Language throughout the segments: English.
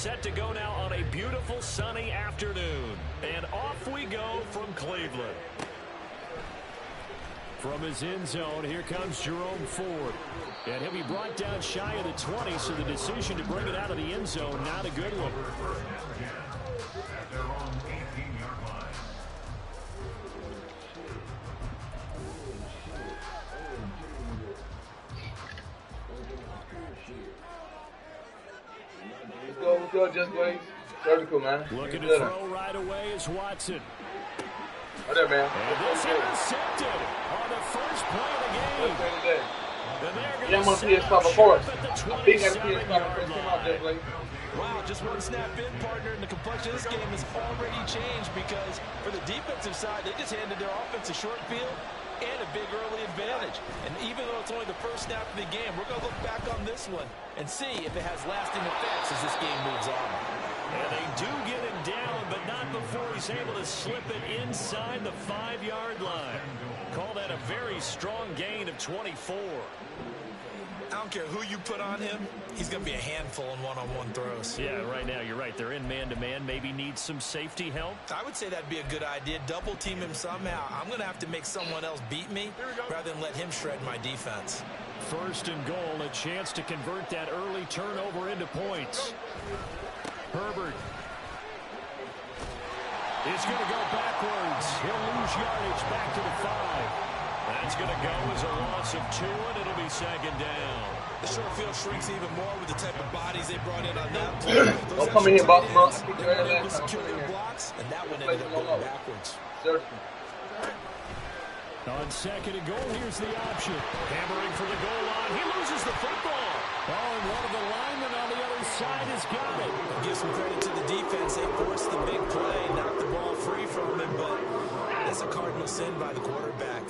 set to go now on a beautiful sunny afternoon. And off we go from Cleveland. From his end zone, here comes Jerome Ford. And he'll be brought down shy of the 20, so the decision to bring it out of the end zone, not a good one. Let's go, just wait. Surgical, man. Looking to throw right away is Watson. Right there, man. And this intercepted on the first play of the game. Yeah, I'm on PS5, of course. I think I PS5 first came out there, Blake. Wow, just one snap in, partner, and the complexion of this game has already changed because for the defensive side, they just handed their offense a short field and a big early advantage. And even though it's only the first snap of the game, we're going to look back on this one and see if it has lasting effects as this game moves on. And they do get him down, but not before he's able to slip it inside the 5-yard line. Call that a very strong gain of 24. I don't care who you put on him, he's going to be a handful in one-on-one throws. Yeah, right now you're right. They're in man-to-man, maybe need some safety help. I would say that'd be a good idea. Double team him somehow. I'm going to have to make someone else beat me rather than let him shred my defense. First and goal, a chance to convert that early turnover into points. Herbert is going to go backwards. He'll lose yardage back to the 5. That's going to go as a loss of 2, and it'll be second down. The short field shrinks even more with the type of bodies they brought in on that play. Don't come in here, boss. Secure their blocks, and that one ended up going backwards. On second and goal, here's the option. Hammering for the goal line. He loses the football. Oh, and one of the linemen on the other side has got it. Give some credit to the defense. They forced the big play, knocked the ball free from him, but that's a cardinal sin by the quarterback.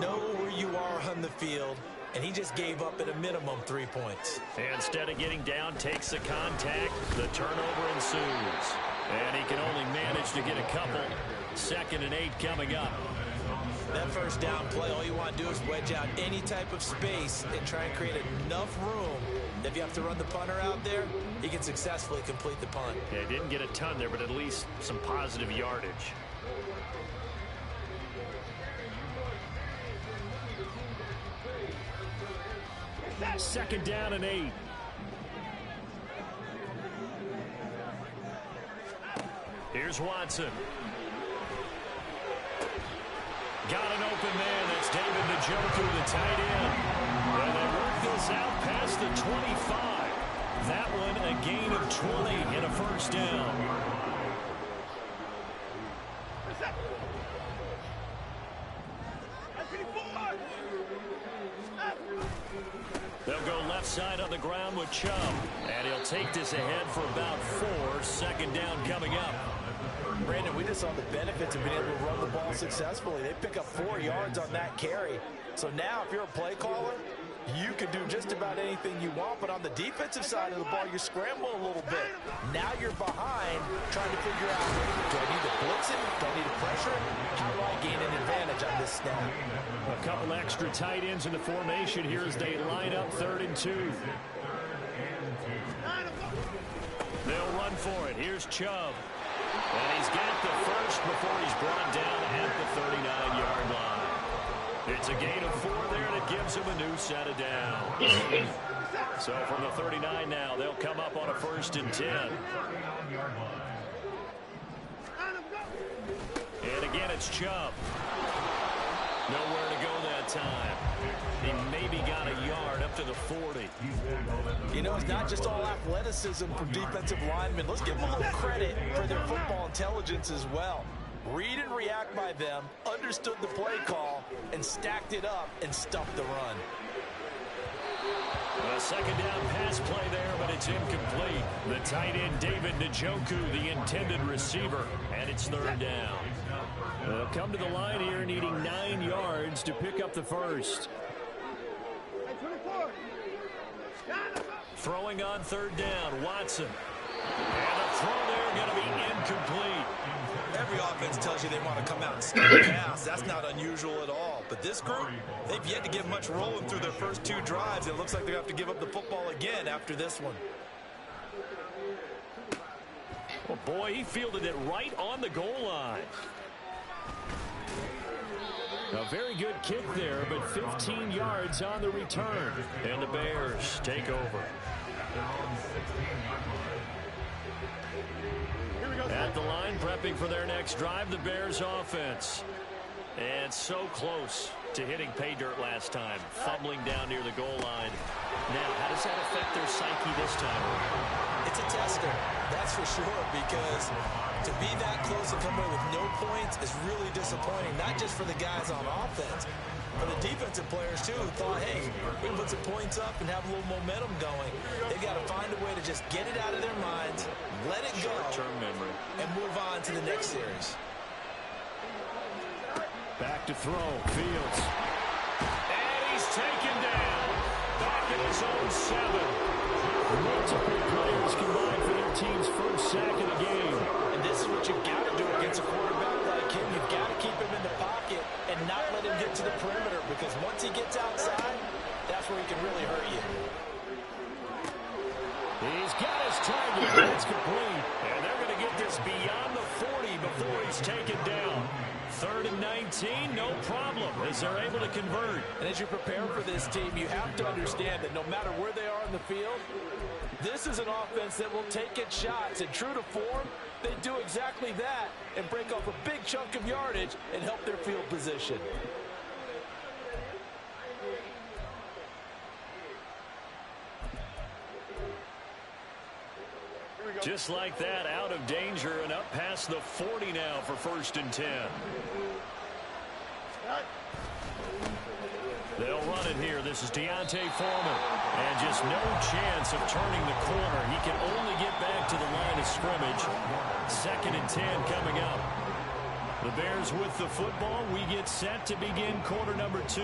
Know where you are on the field, and he just gave up at a minimum 3 points. And instead of getting down, takes the contact. The turnover ensues. And he can only manage to get a couple. 2nd and 8 coming up. That first down play, all you want to do is wedge out any type of space and try and create enough room that if you have to run the punter out there, he can successfully complete the punt. Yeah, he didn't get a ton there, but at least some positive yardage. Second down and 8. Here's Watson. Got an open man. That's David Njoku, the tight end. And they work this out past the 25. That one a gain of 20 and a first down. They'll go left side on the ground with Chubb. And he'll take this ahead for about 4. Second down coming up. Brandon, we just saw the benefits of being able to run the ball successfully. They pick up 4 yards on that carry. So now if you're a play caller, you can do just about anything you want. But on the defensive side of the ball, you're scrambling a little bit. Now you're behind trying to figure out, do I need to blitz it? Do I need to pressure it? How do I gain an advantage on this snap? A couple extra tight ends in the formation here as they line up 3rd and 2. They'll run for it. Here's Chubb. And he's got the first before he's brought down at the 39-yard line. It's a gain of 4 there, and it gives him a new set of downs. So from the 39 now, they'll come up on a 1st and 10. And again, it's Chubb. Nowhere to go that time. He maybe got a yard up to the 40. You know, it's not just all athleticism from defensive linemen. Let's give them a little credit for their football intelligence as well. Read and react by them, understood the play call, and stacked it up and stuffed the run. A second down pass play there, but it's incomplete. The tight end, David Njoku, the intended receiver, and it's 3rd down. They'll come to the line here needing 9 yards to pick up the first. Throwing on 3rd down, Watson. And the throw there going to be incomplete. Every offense tells you they want to come out and snap a pass. That's not unusual at all. But this group, they've yet to get much rolling through their first 2 drives. It looks like they have to give up the football again after this one. Well, boy, he fielded it right on the goal line. A very good kick there, but 15 yards on the return. And the Bears take over. At the line, prepping for their next drive, the Bears offense. And so close to hitting pay dirt last time, fumbling down near the goal line. Now, how does that affect their psyche this time? It's a tester, that's for sure, because to be that close and come away with no points is really disappointing, not just for the guys on offense, but the defensive players, too, who thought, hey, we can put some points up and have a little momentum going. They've got to find a way to just get it out of their minds, let it go, short-term memory, and move on to the next series. Back to throw, Fields. And he's taken down. Back in his own 7. Multiple players combined for their team's first sack of the game. And this is what you've got to do against a quarterback like him. You've got to keep him in the pocket and not let him get to the perimeter, because once he gets outside, that's where he can really hurt you. He's got his target. It's complete. And they're going to get this beyond the 40 before he's taken down. 3rd and 19, no problem, as they're able to convert. And as you prepare for this team, you have to understand that no matter where they are in the field, this is an offense that will take its shots. And true to form, they do exactly that and break off a big chunk of yardage and help their field position. Just like that, out of danger and up past the 40 now for 1st and 10. They'll run it here. This is Deontay Foreman. And just no chance of turning the corner. He can only get back to the line of scrimmage. 2nd and 10 coming up. The Bears with the football. We get set to begin quarter number 2.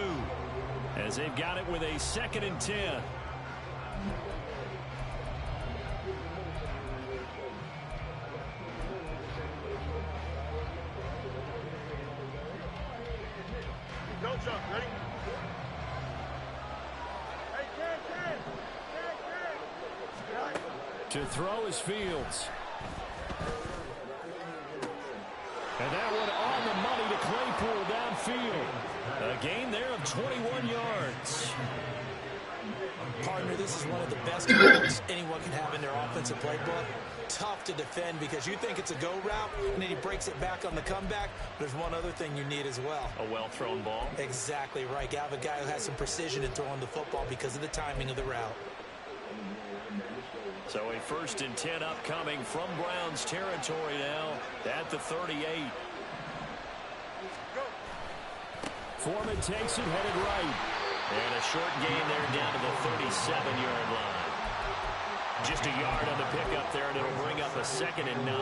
As they've got it with a 2nd and 10. Ready? To throw is Fields. And that one on the money to Claypool downfield. A gain there of 21 yards. Partner, this is one of the best goals anyone can have in their offensive playbook. Tough to defend because you think it's a go route, and then he breaks it back on the comeback. There's one other thing you need as well. A well-thrown ball. Exactly right. You have a guy who has some precision in throwing the football because of the timing of the route. So a 1st and 10 upcoming from Browns territory now at the 38. Foreman takes it, headed right. And a short gain there down to the 37-yard line. Just a yard on the pickup there, and it'll bring up a 2nd and 9.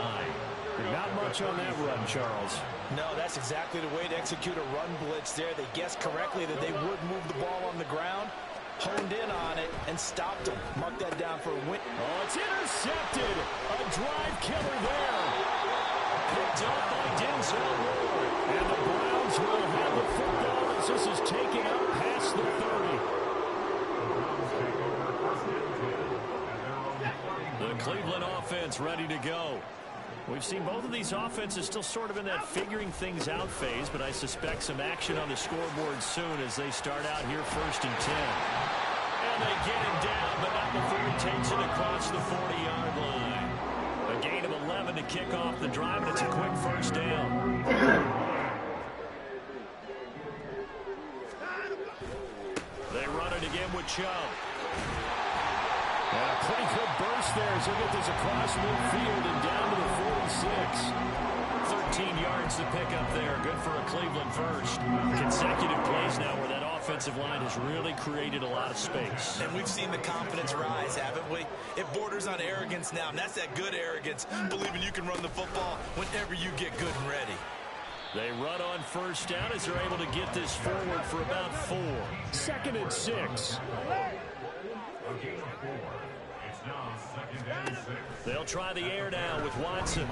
Not much on that run, Charles. No, that's exactly the way to execute a run blitz there. They guessed correctly that they would move the ball on the ground, honed in on it, and stopped them. Mark that down for a win. Oh, it's intercepted. A drive killer there. Picked up by Denzel Ward. And the Browns will have the football as this is taken up past the 30. The Cleveland offense ready to go. We've seen both of these offenses still sort of in that figuring things out phase, but I suspect some action on the scoreboard soon as they start out here 1st and 10. And they get him down, but not before he takes it across the 40-yard line. A gain of 11 to kick off the drive, and it's a quick 1st down. They run it again with Chubb. And a pretty good burst there as he'll get this across midfield and down to the 46. 13 yards to pick up there. Good for a Cleveland first. Consecutive plays now where that offensive line has really created a lot of space. And we've seen the confidence rise, haven't we? It borders on arrogance now, and that's that good arrogance, believing you can run the football whenever you get good and ready. They run on 1st down as they're able to get this forward for about 4. 2nd and 6. They'll try the air now with Watson. And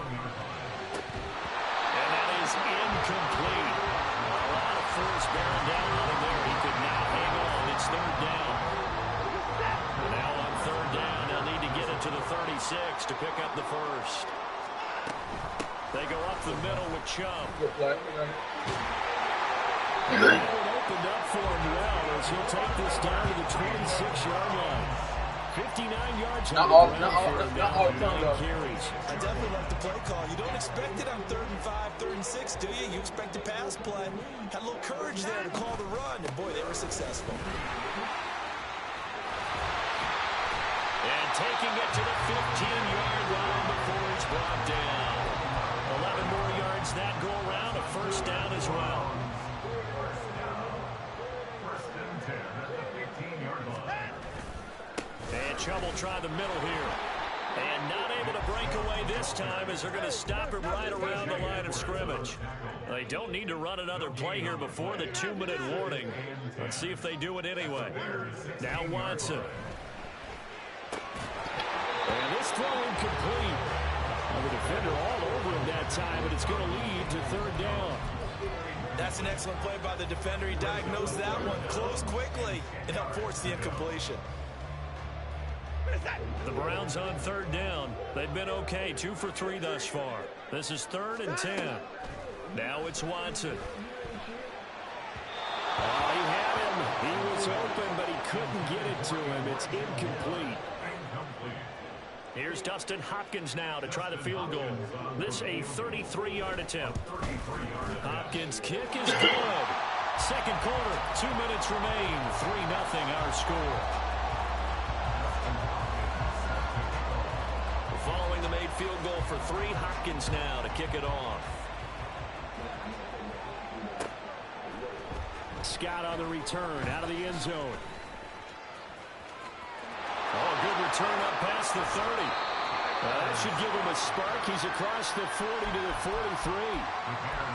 that is incomplete. A lot of force bearing down on him there. He could not hang on. It's 3rd down. And now on 3rd down, they'll need to get it to the 36 to pick up the first. They go up the middle with Chubb. Good play. It opened up for him well as he'll take this down to the 26-yard line. 59 yards on the ground for him now with 9 carries. I definitely like the play call. You don't expect it on 3rd and 5, 3rd and 6, do you? You expect a pass play. Had a little courage there to call the run, and boy, they were successful. And taking it to the 15-yard line before he's brought down. 11 more yards that go around, a first down as well. And Chubb will try the middle here. And not able to break away this time as they're going to stop him right around the line of scrimmage. They don't need to run another play here before the 2-minute warning. Let's see if they do it anyway. Now Watson. And this throw incomplete. Well, the defender all over him that time, and it's going to lead to 3rd down. That's an excellent play by the defender. He diagnosed that one, closed quickly, and helped force the incompletion. The Browns on 3rd down. They've been okay, 2 for 3 thus far. This is 3rd and 10. Now it's Watson. Oh, he had him. He was open, but he couldn't get it to him. It's incomplete. Here's Dustin Hopkins now to try the field goal. This a 33-yard attempt. Hopkins' kick is good. Second quarter, 2 minutes remain. 3-0 our score. Following the made field goal for 3, Hopkins now to kick it off. Scott on the return out of the end zone. Oh, good return up past the 30. That should give him a spark. He's across the 40 to the 43.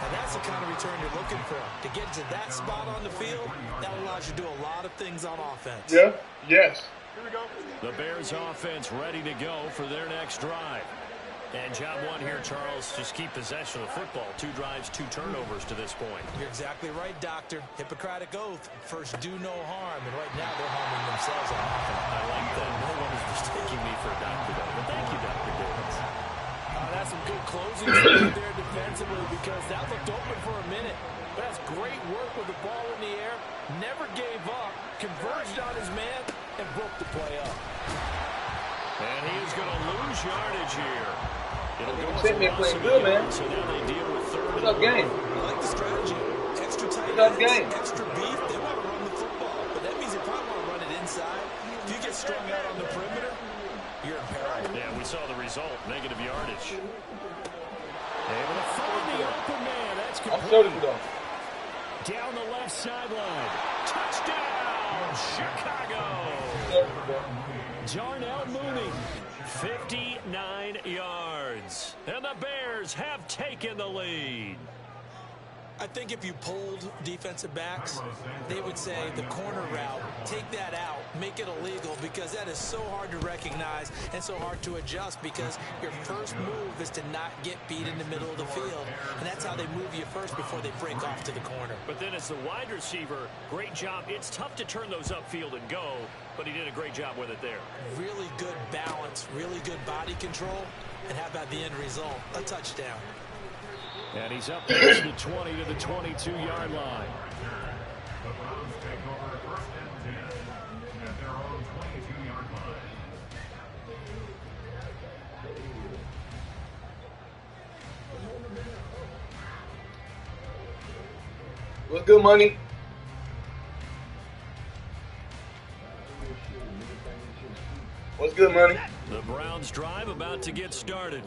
And that's the kind of return you're looking for. To get to that spot on the field, that allows you to do a lot of things on offense. Yeah, yes. Here we go. The Bears offense ready to go for their next drive. And job one here, Charles, just keep possession of the football. 2 drives, 2 turnovers to this point. You're exactly right, Doctor. Hippocratic oath. First, do no harm. And right now, they're harming themselves on offense. I like that. No one is mistaking me for a doctor, though. But thank you, Dr. Davis. That's some good closing speed there defensively because that looked open for a minute. But that's great work with the ball in the air. Never gave up. Converged on his man and broke the play up. And he is going to lose yardage here. It'll go Sent me playing good, man. So now they deal with 3rd. Tough game. I like the strategy. Extra tight Tough ends, game. extra beef. They want to run the football, but that means they probably want to run it inside. If you get strung out on the perimeter, you're in peril. Yeah, we saw the result. Negative yardage. Able to find the open man. That's complete. Down the left sideline. Touchdown, Chicago. Darnell Mooney, 59 yards. And the Bears have taken the lead. I think if you polled defensive backs, they would say the corner route, take that out, make it illegal, because that is so hard to recognize and so hard to adjust because your first move is to not get beat in the middle of the field. And that's how they move you first before they break off to the corner. But then as the wide receiver, great job. It's tough to turn those upfield and go, but he did a great job with it there. Really good balance, really good body control, and how about the end result? A touchdown. And he's up past the 20 to the 22-yard line. What's good, money? What's good, money? The Browns drive about to get started.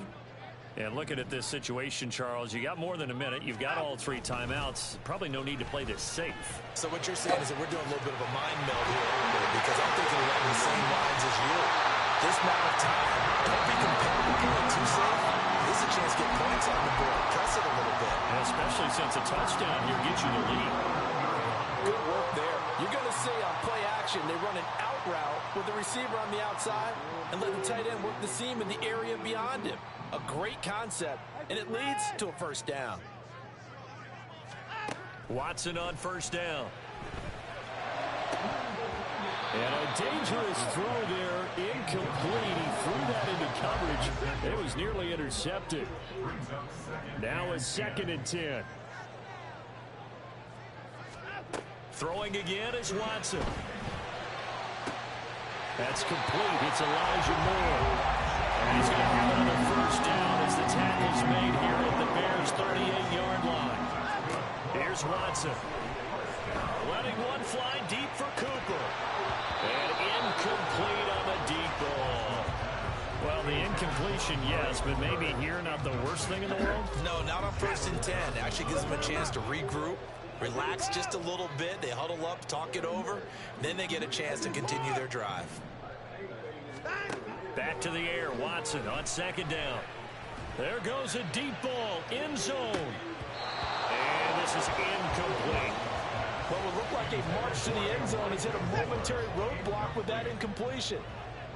And looking at this situation, Charles, you got more than a minute. You've got all 3 timeouts. Probably no need to play this safe. So what you're saying is that we're doing a little bit of a mind meld here a little bit because I'm thinking along the same lines as you. This amount of time, don't be competitive, going too safe. This is a chance to get points on the board. Press it a little bit. And especially since a touchdown here gets you the lead. Good work there. You're going to see on play action, they run an out route with the receiver on the outside and let the tight end work the seam in the area beyond him. A great concept, and it leads to a first down. Watson on first down. And a dangerous throw there, incomplete. He threw that into coverage. It was nearly intercepted. Now a 2nd and 10. Throwing again is Watson. That's complete. It's Elijah Moore. And he's going to have another first down as the tackle's made here at the Bears' 38-yard line. Here's Watson. Letting one fly deep for Cooper. And incomplete on the deep ball. Well, the incompletion, yes, but maybe here not the worst thing in the world? No, not on 1st and 10. Actually gives them a chance to regroup, relax just a little bit. They huddle up, talk it over. Then they get a chance to continue their drive. Back to the air. Watson on 2nd down. There goes a deep ball. End zone. And this is incomplete. What would look like a march to the end zone has hit a momentary roadblock with that incompletion.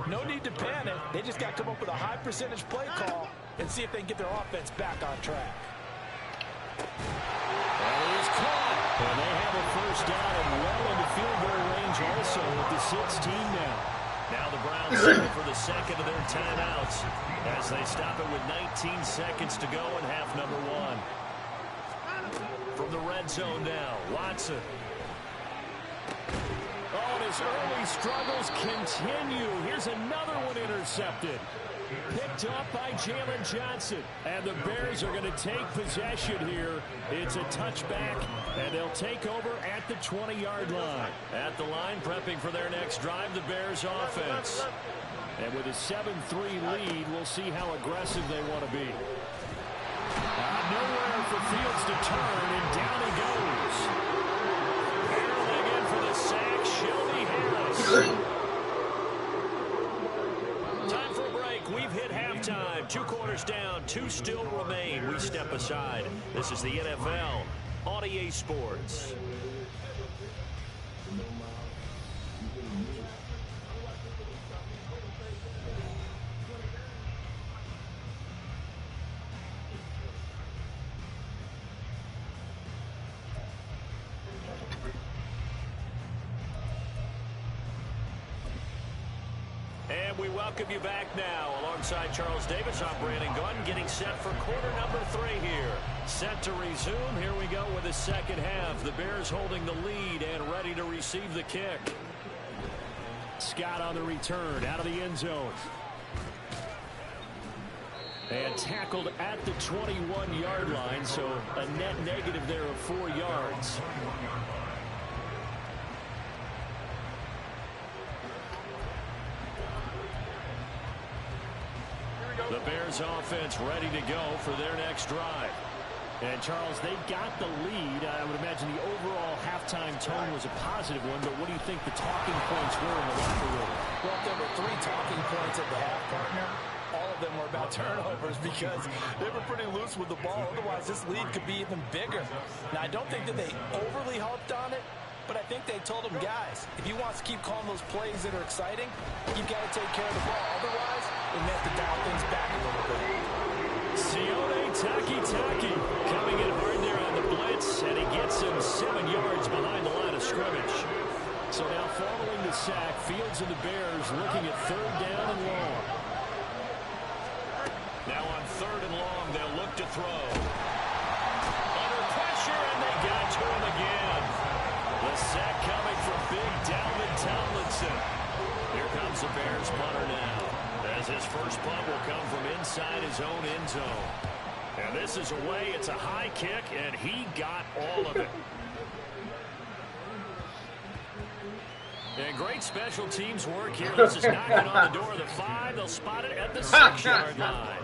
No need to panic. They just got to come up with a high percentage play call and see if they can get their offense back on track. And he is caught. And they have a first down and well into field goal range also with the 16 now. Now the Browns settle for the 2nd of their timeouts as they stop it with 19 seconds to go in half number 1. From the red zone now, Watson. Oh, and his early struggles continue. Here's another one intercepted. Picked up by Jalen Johnson. And the Bears are going to take possession here. It's a touchback, and they'll take over at the 20-yard line. At the line, prepping for their next drive, the Bears offense. And with a 7-3 lead, we'll see how aggressive they want to be. Nowhere for Fields to turn, and down he goes. Barreling in for the sack, Shelby Harris. Time for a break. We've hit halftime. 2 quarters down, 2 still remain. We step aside. This is the NFL on EA Sports. And we welcome you back now. Alongside Charles Davis, I'm Brandon Gunn, getting set for quarter number 3 here. Set to resume. Here we go with the second half. The Bears holding the lead and ready to receive the kick. Scott on the return, out of the end zone. And tackled at the 21-yard line, so a net negative there of 4 yards. The Bears offense ready to go for their next drive. And, Charles, they got the lead. I would imagine the overall halftime tone was a positive one, but what do you think the talking points were in the locker room? Well, there were 3 talking points at the half, partner. All of them were about turnovers because they were pretty loose with the ball. Otherwise, this lead could be even bigger. Now, I don't think that they overly harped on it, but I think they told them, guys, if you want to keep calling those plays that are exciting, you've got to take care of the ball. Otherwise, it meant to dial things back a little bit. Sione Takitaki coming in hard there on the blitz, and he gets him 7 yards behind the line of scrimmage. So now following the sack, Fields and the Bears looking at 3rd down and long. Now on 3rd and long, they'll look to throw. Under pressure, and they got to him again. The sack coming from big Dalvin Tomlinson. Here comes the Bears punter now, as his first punt will come from inside his own end zone. And this is away. It's a high kick, and he got all of it. And great special teams work here. This is knocking on the door of the 5. They'll spot it at the 6-yard line.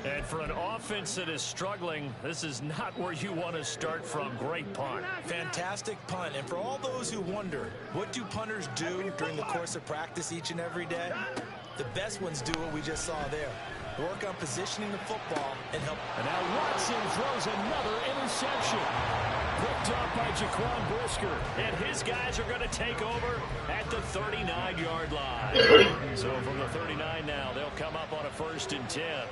And for an offense that is struggling, this is not where you want to start from. Great punt. Fantastic punt. And for all those who wonder, what do punters do during the course of practice each and every day? The best ones do what we just saw there. Work on positioning the football and help. And now Watson throws another interception. Picked up by Jaquan Brisker. And his guys are going to take over at the 39-yard line. So from the 39 now, they'll come up on a 1st and 10.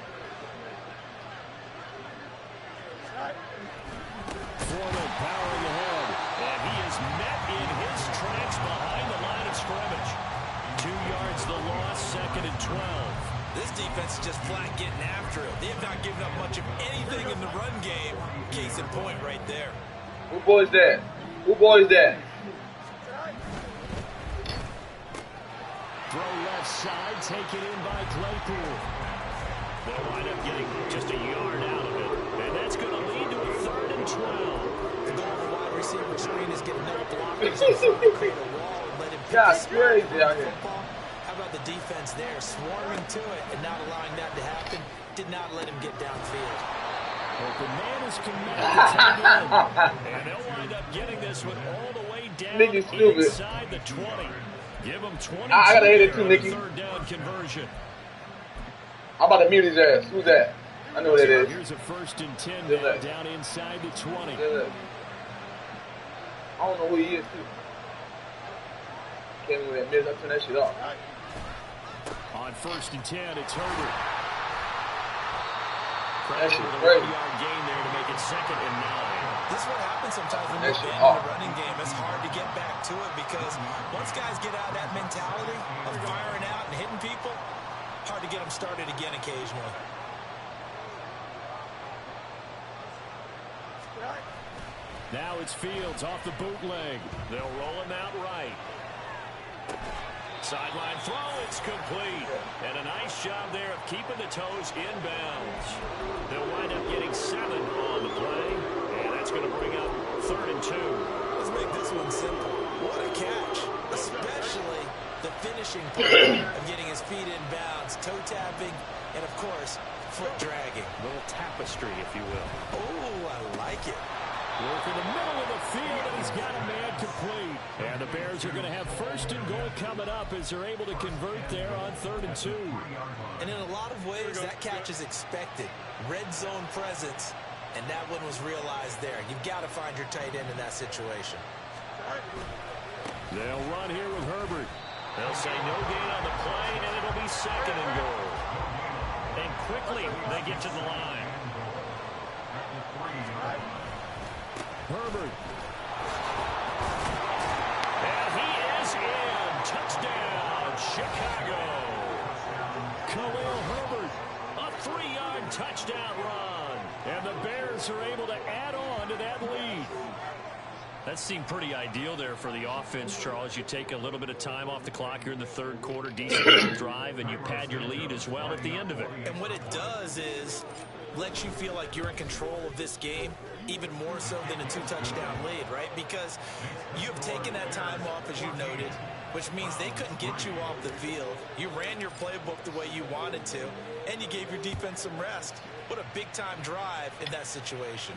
Foreman powering ahead, and he is met in his tracks behind the line of scrimmage. 2 yards the loss, 2nd and 12. This defense is just flat getting after it. They have not given up much of anything in the run game. Case in point right there. Who boy's that? Who boy's that? Throw left side, taken in by Claypool. They'll wind up getting just a yard out of it. And that's going to lead to a 3rd and 12. The goal of the wide receiver screen is getting no blockers in front to create a wall and let him That's crazy out here. How about the defense there, swarming to it and not allowing that to happen? Did not let him get downfield. Open man is commanded. And they'll wind up getting this one all the way down inside the 20. Give him 20. I gotta hit it too, Nicky. 3rd down conversion. I'm about to mute his ass. Who's that? I know what that is. Here's a 1st and 10 now, down inside the 20. I don't know who he is, too. Came in with that miss. I turned that shit off. On 1st and 10, it's Herbert. That shit's With a crazy. 1-yard gain there to make it 2nd and 9. This is what happens sometimes when That you're shit abandoning off. the running game. It's hard to get back to it because once guys get out of that mentality of firing out and hitting people, hard to get them started again occasionally. Now it's Fields off the bootleg. They'll roll him out right. Sideline throw, it's complete. And a nice job there of keeping the toes inbounds. They'll wind up getting 7 on the play. And that's going to bring up 3rd and 2. Let's make this one simple. What a catch, especially the finishing part of getting his feet in bounds, toe tapping, and of course, foot dragging. A little tapestry, if you will. Oh, I like it. Work in the middle of the field, and he's got a man complete. And the Bears are going to have 1st and goal coming up as they're able to convert there on 3rd and 2. And in a lot of ways, that catch is expected. Red zone presence, and that one was realized there. You've got to find your tight end in that situation. They'll run here with Herbert. They'll say no gain on the play, and it'll be 2nd and goal. And quickly, they get to the line. Herbert. And he is in. Touchdown, Chicago. Khalil Herbert, a 3-yard touchdown run. And the Bears are able to add on to that lead. That seemed pretty ideal there for the offense, Charles. You take a little bit of time off the clock here in the 3rd quarter, decent little drive, and you pad your lead as well at the end of it. And what it does is let you feel like you're in control of this game, even more so than a 2-touchdown lead, right? Because you've taken that time off, as you noted, which means they couldn't get you off the field. You ran your playbook the way you wanted to, and you gave your defense some rest. What a big-time drive in that situation.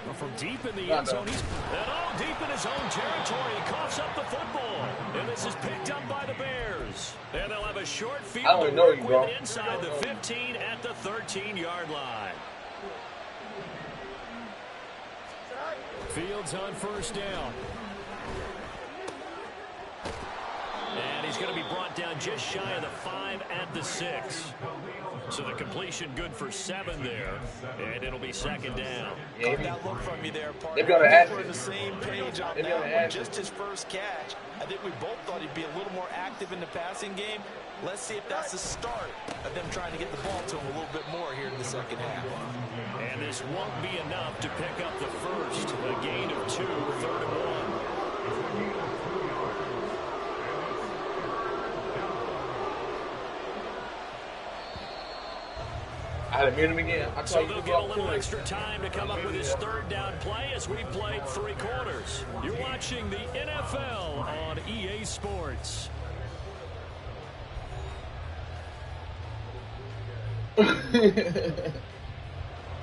Well, from deep in the end zone, he's all deep in his own territory. He coughs up the football, and this is picked up by the Bears. And they'll have a short field to work with inside the 15 at the 13-yard line. Fields on 1st down. And he's going to be brought down just shy of the 5 at the 6. So the completion good for 7 there. And it'll be 2nd down. Got that look from you there, partner. We're on the same page on that one. Just his first catch. I think we both thought he'd be a little more active in the passing game. Let's see if that's the start of them trying to get the ball to him a little bit more here in the 2nd half. And this won't be enough to pick up the first. A gain of 2, 3rd and 1. I had to mute him again. So they'll get a little extra time to come up with his 3rd down play as we played 3 quarters. You're watching the NFL on EA Sports. The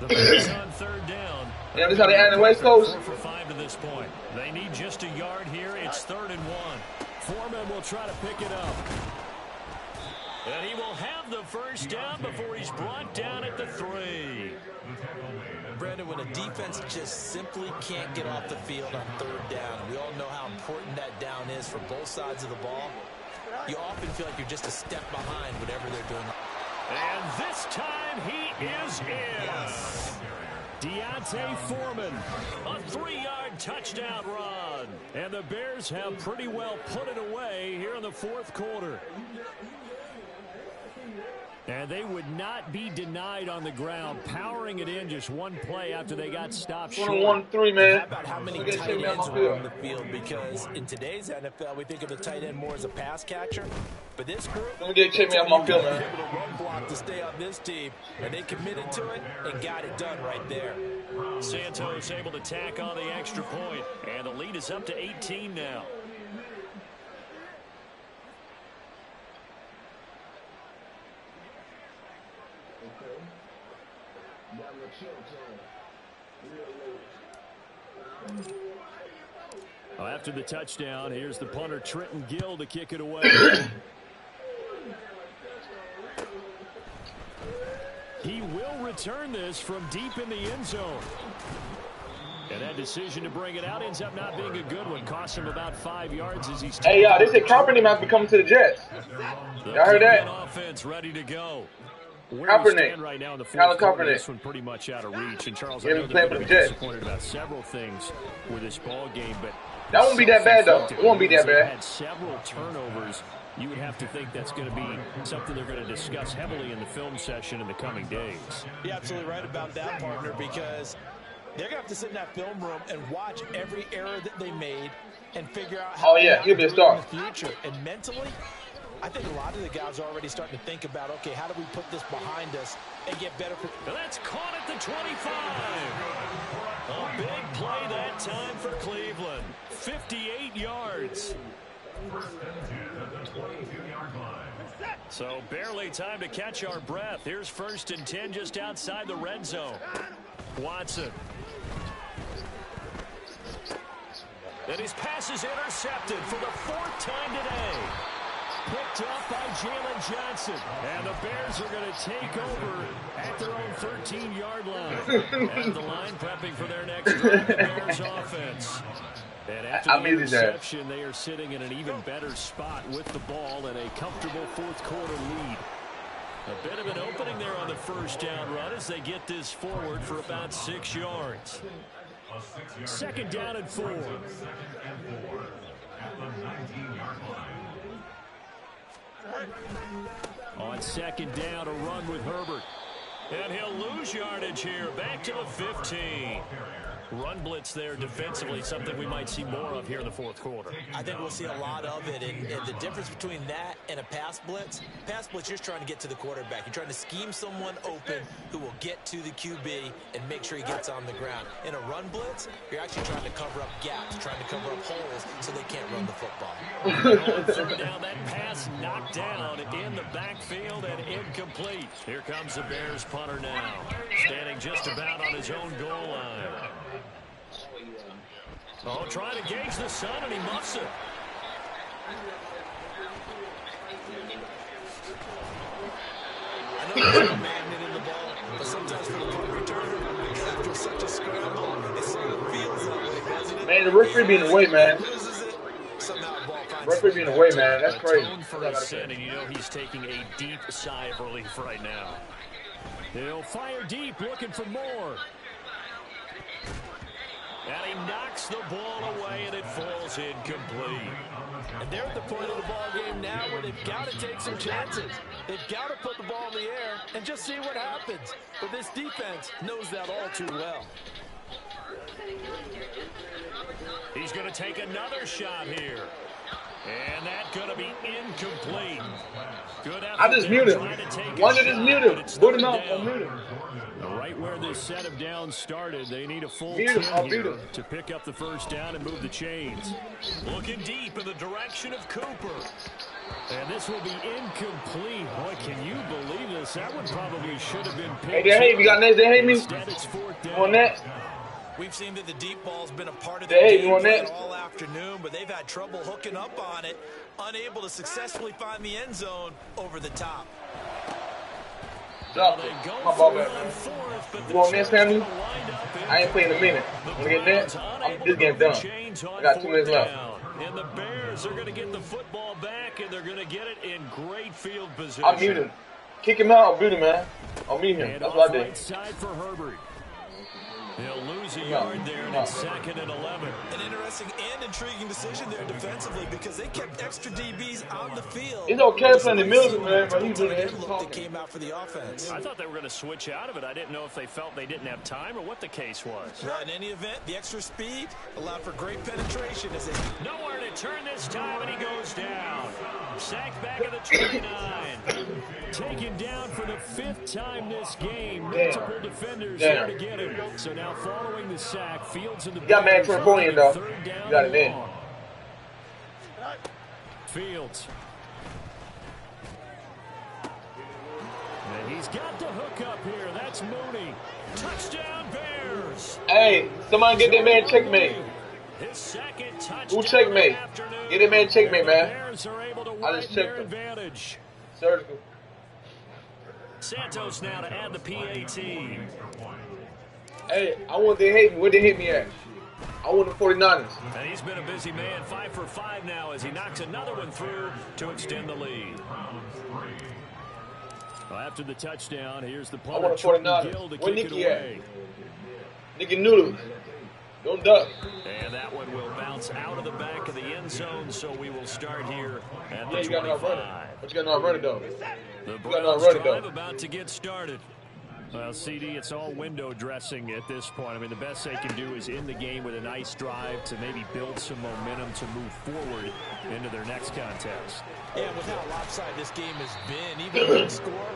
Bears on 3rd down. Yeah, this is how they add in the West Coast. 4 for 5 to this point. They need just a yard here. It's 3rd and 1. Foreman will try to pick it up. And he will have the 1st down before he's brought down at the 3. Brandon, when a defense just simply can't get off the field on 3rd down, and we all know how important that down is for both sides of the ball, you often feel like you're just a step behind whatever they're doing. And this time he is in. Yes. Deontay Foreman, a 3-yard touchdown run. And the Bears have pretty well put it away here in the 4th quarter. they would not be denied on the ground, powering it in just one play after they got stopped short. 1-1-3, man. How about how many tight ends were on the field? Because in today's NFL, we think of the tight end more as a pass catcher. But this group, let me get check me out my field, man. Able to run block to stay on this team, and they committed to it and got it done right there. Santos able to tack on the extra point, and the lead is up to 18 now. After the touchdown, here's the punter Trenton Gill to kick it away. He will return this from deep in the end zone. And that decision to bring it out ends up not being a good one. Cost him about 5 yards as he's... Hey, y'all, they said Kaepernick might be coming to the Jets. Y'all heard that? Offense ready to go. Kaepernick. Right now in the Colin fourth quarter, Kaepernick. this one pretty much out of reach. And Charles, Yeah, I know playing they're for the Jets. disappointed about several things with this ball game, but that won't be that bad, though. It won't be that they bad. had several turnovers. You would have to think that's going to be something they're going to discuss heavily in the film session in the coming days. You're absolutely right about that, partner, because they're going to have to sit in that film room and watch every error that they made and figure out how he'll be a star in the future. And mentally, I think a lot of the guys are already starting to think about, okay, how do we put this behind us and get better? That's caught at the 25. A big play that time for Cleveland. 58 yards. So barely time to catch our breath. Here's 1st and 10 just outside the red zone. Watson. And his pass is intercepted for the 4th time today. Picked up by Jalen Johnson. And the Bears are going to take over at their own 13-yard line. And the line prepping for their next drive, the Bears offense. And after the interception, they are sitting in an even better spot with the ball and a comfortable 4th quarter lead. A bit of an opening there on the 1st down run as they get this forward for about 6 yards. 2nd down and 4. On 2nd down, a run with Herbert. And he'll lose yardage here. Back to the 15. Run blitz there defensively, something we might see more of here in the 4th quarter. I think we'll see a lot of it, and the difference between that and a pass blitz, you're just trying to get to the quarterback. You're trying to scheme someone open who will get to the QB and make sure he gets on the ground. In a run blitz, you're actually trying to cover up gaps, trying to cover up holes so they can't run the football. Third down, that pass knocked down in the backfield and incomplete. Here comes the Bears punter now, standing just about on his own goal line. Oh, trying to gauge the sun, and he muffs it. I know there's a magnet in the ball, but sometimes for the punt returner, after such a scramble, it sort of feels that way, doesn't it? Man, the referee being away, man. Referee being away, man. That's crazy. For a sin, and you know he's taking a deep sigh of relief right now. He'll fire deep, looking for more. And he knocks the ball away, and it falls incomplete. And they're at the point of the ball game now where they've got to take some chances. They've got to put the ball in the air and just see what happens. But this defense knows that all too well. He's going to take another shot here. And that's going to be incomplete. Good effort. I just muted him. Why did I just mute him? Boot him out. I'll mute him. Right where this set of downs started, they need a full 10 here to pick up the 1st down and move the chains. Looking deep in the direction of Cooper. And this will be incomplete. Boy, can you believe this? That one probably should have been picked. Hey, they hate me. You got names, they hate me. Instead, it's 4th down. On that? We've seen that the deep ball's been a part of the game all afternoon, but they've had trouble hooking up on it, unable to successfully find the end zone over the top. Drop it. My ball back, man. You want next, family? I ain't playing a minute. Want to get next? This game's done. I got 2 minutes left. And the Bears are going to get the football back, and they're going to get it in great field position. I'll mute him. Kick him out. I'll mute him, man. I'll mute him. That's what I did. Right side for Herbert. He'll lose a yard there, and it's 2nd and 11. An interesting and intriguing decision there defensively because they kept extra DBs on the field. He's okay playing the music, man, but he's doing the extra talking. That came out for the offense. I thought they were going to switch out of it. I didn't know if they felt they didn't have time or what the case was. Well, in any event, the extra speed allowed for great penetration. As they nowhere to turn this time, and he goes down. Sacked back at the 29. Taken down for the 5th time this game. Multiple defenders there to get him. So now following the sack, Fields in the got man Trampolian though. You got it in. Fields. And he's got the hook up here. That's Mooney. Touchdown Bears. Hey, somebody get that man checkmate. His second touchdown. Who checkmate? Get that man checkmate, man. Bears are able to I just checked him. Advantage. Surgical. Santos now to add the PAT. Hey, I want they hate me. Where they hit me at? I want the 49ers. And he's been a busy man, 5 for 5 now as he knocks another one through to extend the lead. Well, after the touchdown, here's the punter. I want the 49ers. Where Nicky at? Nicky Noodles. Don't duck. And that one will bounce out of the back of the end zone, so we will start here at the 25. You got no running. But you got no running, though. The Browns drive about to get started. Well, CD, it's all window dressing at this point. I mean, the best they can do is end the game with a nice drive to maybe build some momentum to move forward into their next contest. Yeah, with how lopsided this game has been, even with the score,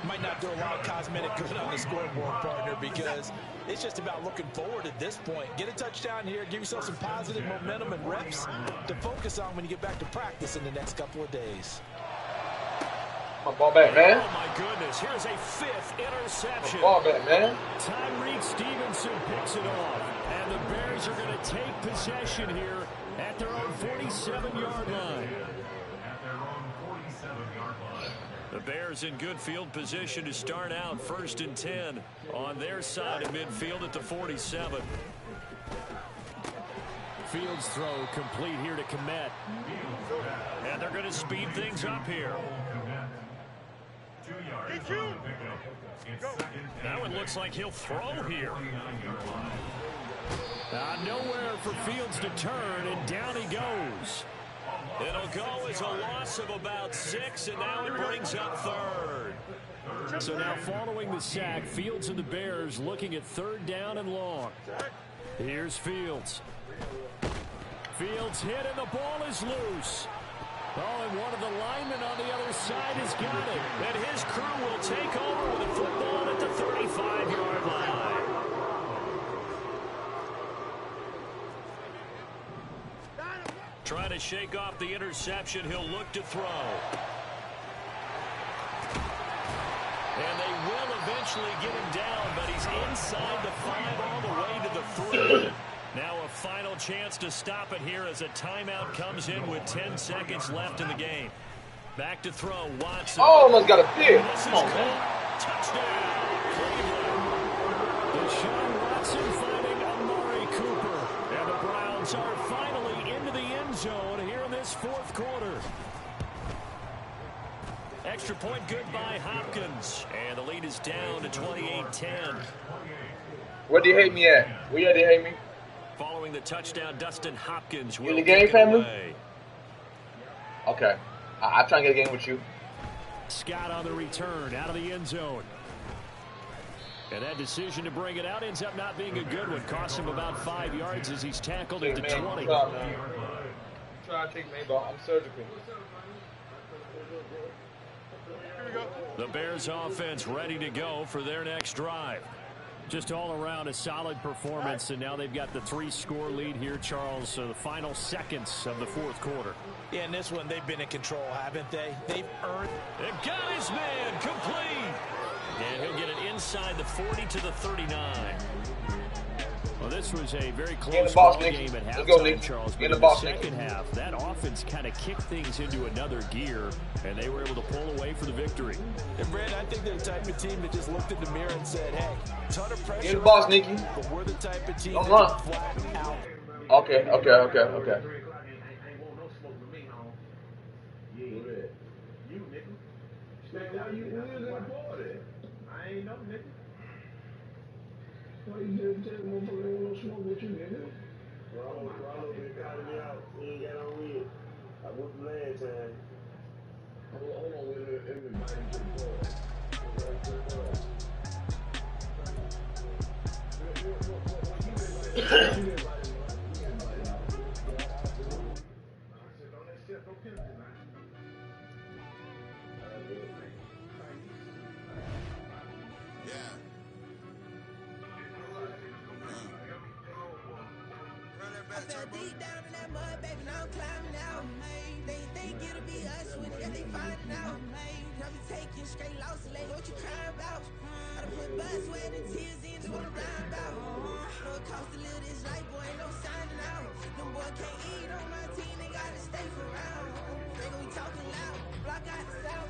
might not do a lot of cosmetic good on the scoreboard, partner, because it's just about looking forward at this point. Get a touchdown here, give yourself some positive momentum and reps to focus on when you get back to practice in the next couple of days. My ball back, man. Oh, my goodness. Here's a 5th interception. My ball back, man. Tyreek Stevenson picks it off. And the Bears are going to take possession here at their own 47-yard line. The Bears in good field position to start out 1st and 10 on their side of midfield at the 47. Fields throw complete here to Mack Med. And they're going to speed things up here. That one looks like he'll throw here. Nowhere for Fields to turn, and down he goes. It'll go as a loss of about 6, and now it brings up 3rd. So now following the sack, Fields and the Bears looking at 3rd down and long. Here's Fields. Fields hit, and the ball is loose. Oh, and one of the linemen on the other side has got it. And his crew will take over with a football at the 35-yard line. Trying to shake off the interception. He'll look to throw. And they will eventually get him down, but he's inside the 5 all the way to the 3. Now a final chance to stop it here as a timeout comes in with 10 seconds left in the game. Back to throw, Watson. Oh, almost got a pick. Come on, man. Touchdown, Cleveland. Deshaun Watson finding Amari Cooper. And the Browns are finally into the end zone here in this 4th quarter. Extra point good by Hopkins. And the lead is down to 28-10. Where do you hate me at? Where do you hate me? Following the touchdown, Dustin Hopkins will in the game, family? away. Okay. I'll try and get a game with you. Scott on the return, out of the end zone. And that decision to bring it out ends up not being a good one. Costs him about 5 yards as he's tackled into 20. Try to take me, but I'm surgical. The Bears offense ready to go for their next drive. Just all around a solid performance, and now they've got the 3-score lead here, Charles. So the final seconds of the 4th quarter. Yeah, in this one, they've been in control, haven't they? They've earned. They've got his man complete. And he'll get it inside the 40 to the 39. Well, this was a very close ball game at halftime, Charles. But in the second half, that offense kind of kicked things into another gear, and they were able to pull away for the victory. And, Brad, I think they're the type of team that just looked in the mirror and said, hey, ton of pressure. Get the boss, Nicky. But we're the type of team Don't that run. flat out. Okay. Why you just tell motherfucker ain't no smoke with you, nigga? Rollo been calling me out. He ain't got on weed. I whooped him last time. Hold on, let me invite him to the party. Invite him to the party. You can invite him, man. You can invite him. I said, don't accept no penalty, man. Yeah. I fell deep down in that mud, baby, now I'm climbing out. They think it'll be us when they finding out. Now we taking straight losses, like what you crying about? I done put blood, sweat, and tears into what I'm dying about. Know it cost to live this life, boy, ain't no signing out. Them boy can't eat on my team, they gotta stay for round. They gon' be talking loud, block out the south.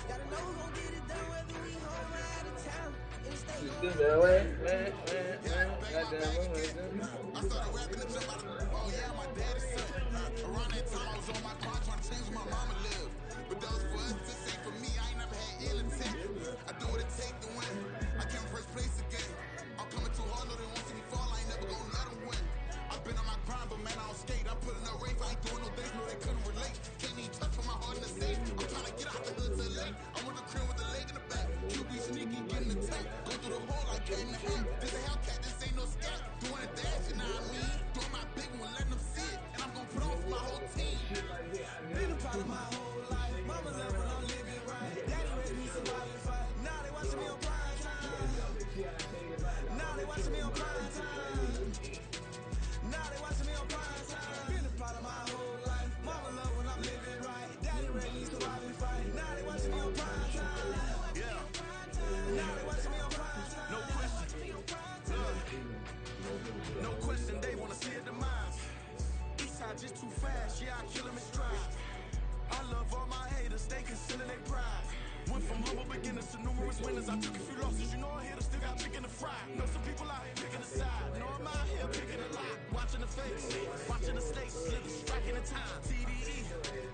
Gotta know who gon' get it done, whether we home or out of town. You still there, man. Goddamn, I started rapping to jump out of the oh yeah, my daddy's son. Around that time I was on my car trying to change where my mama lived. But those for us, this ain't for me, I ain't never had ill intent. I do what it take to win. I came first place again. I'm coming too hard, no they won't see me fall, I ain't never gonna let them win. I've been on my grind, but man I don't skate. I'm putting up race, I ain't doing no days, no they couldn't relate. Can't even touch for my heart in the safe. I'm trying to get out the hood to the lake. I'm with the crib with the leg in the back. QB sneaky, get in the tank. Go through the hole like cat in the hat. This a Hellcat, this ain't no scat. Doing a dash, you know what I mean? Doing my big one, letting them see it. And I'm gonna put on for my whole team. Been a part of my whole life. Mama love when I'm living right. Daddy raised me surviving fight. Now they watching me on prime time. Now they watching me on prime time. Now they watching me on prime time. Been a part of my whole life. Mama love when I'm living right. Daddy raised me surviving fight. Now they watching me on prime time. Yeah. Now they watching me on prime time. No question. No question, they wanna see a demise. Eastside just too fast, yeah, I kill him in stride. I love all my haters, they consider they pride. Went from humble beginners to numerous winners. I took a few losses, you know I hit them, still got chicken to fry. Know some people out here picking a side. Know I'm out here picking a lot. Watching the face, watching the stakes, slither, striking the time. TDE,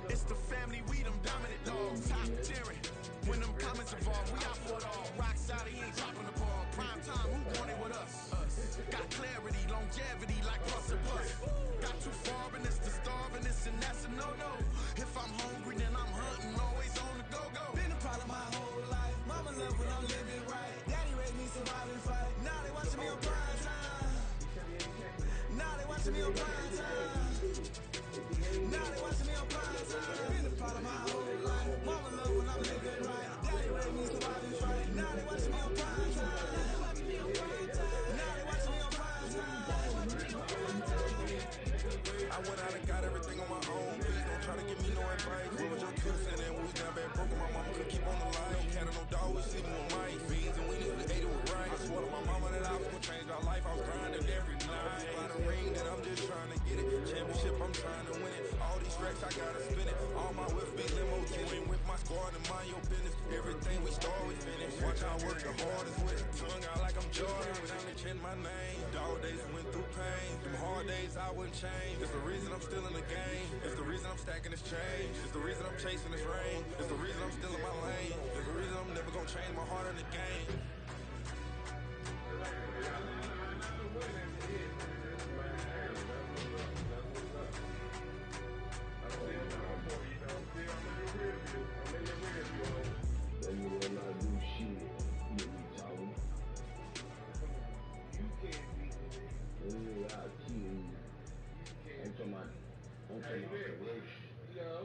it's the family, we them dominant dogs. Top tiering, when them comments involved, we out for it all. Rock solid, he ain't dropping the ball. Prime time, who want it with us? Got clarity, longevity, like plus and plus. Got too far and it's the starving, this and that's a no-no. If I'm hungry, then I'm hunting, always on the go-go. Been a part of my whole life. Mama love when I'm living right. Daddy raised me surviving fight. Now they watching me on prime time. Now they watching me on prime time. Now they watching me on prime time. Been a part of my whole life. Mama love when I'm living right. Daddy raised me surviving fight. Now they watching me on prime time. Now they watching me on prime time. Now they watching me on prime time. I went out and got everything on my own. Please don't try to give me no advice. What was your 2 cents? And we was down bad broke. My mama could keep on the line. No cat or no dog, we sleeping with mice. Beans and weenies, we ate it with rice. I swore to my mama that I was gonna change our life. I was grinding every night. Find a ring that I'm just trying to get it. Championship, I'm trying to win it. All these racks, I gotta spin it. All my whips be limo. You ain't with my squad and mind your business. Everything we start, we finish. Watch I work the hardest with it. Tongue out like I'm Jordan. Without to change my name. Dog days went through pain. Them hard days I wouldn't change. It's the reason I'm still in the game. It's the reason I'm stacking this change. It's the reason I'm chasing this rain. It's the reason I'm still in my lane. It's the reason I'm never gonna change my heart in the game.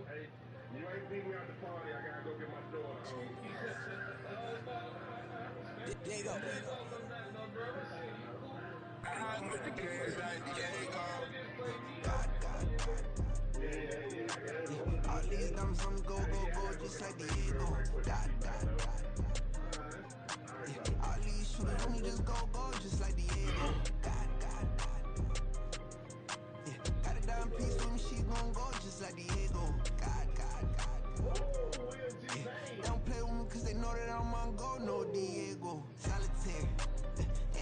Hey, you ain't beat me out the party. I gotta go get my daughter home. There you go. All these numbers on the go, just like the eagle. All these shooters on me just go, just like the eagle. Got a dime piece with me, she gon' go just like the eagle. Don't play with me cause they know that I'm on go, no Diego. Solitaire.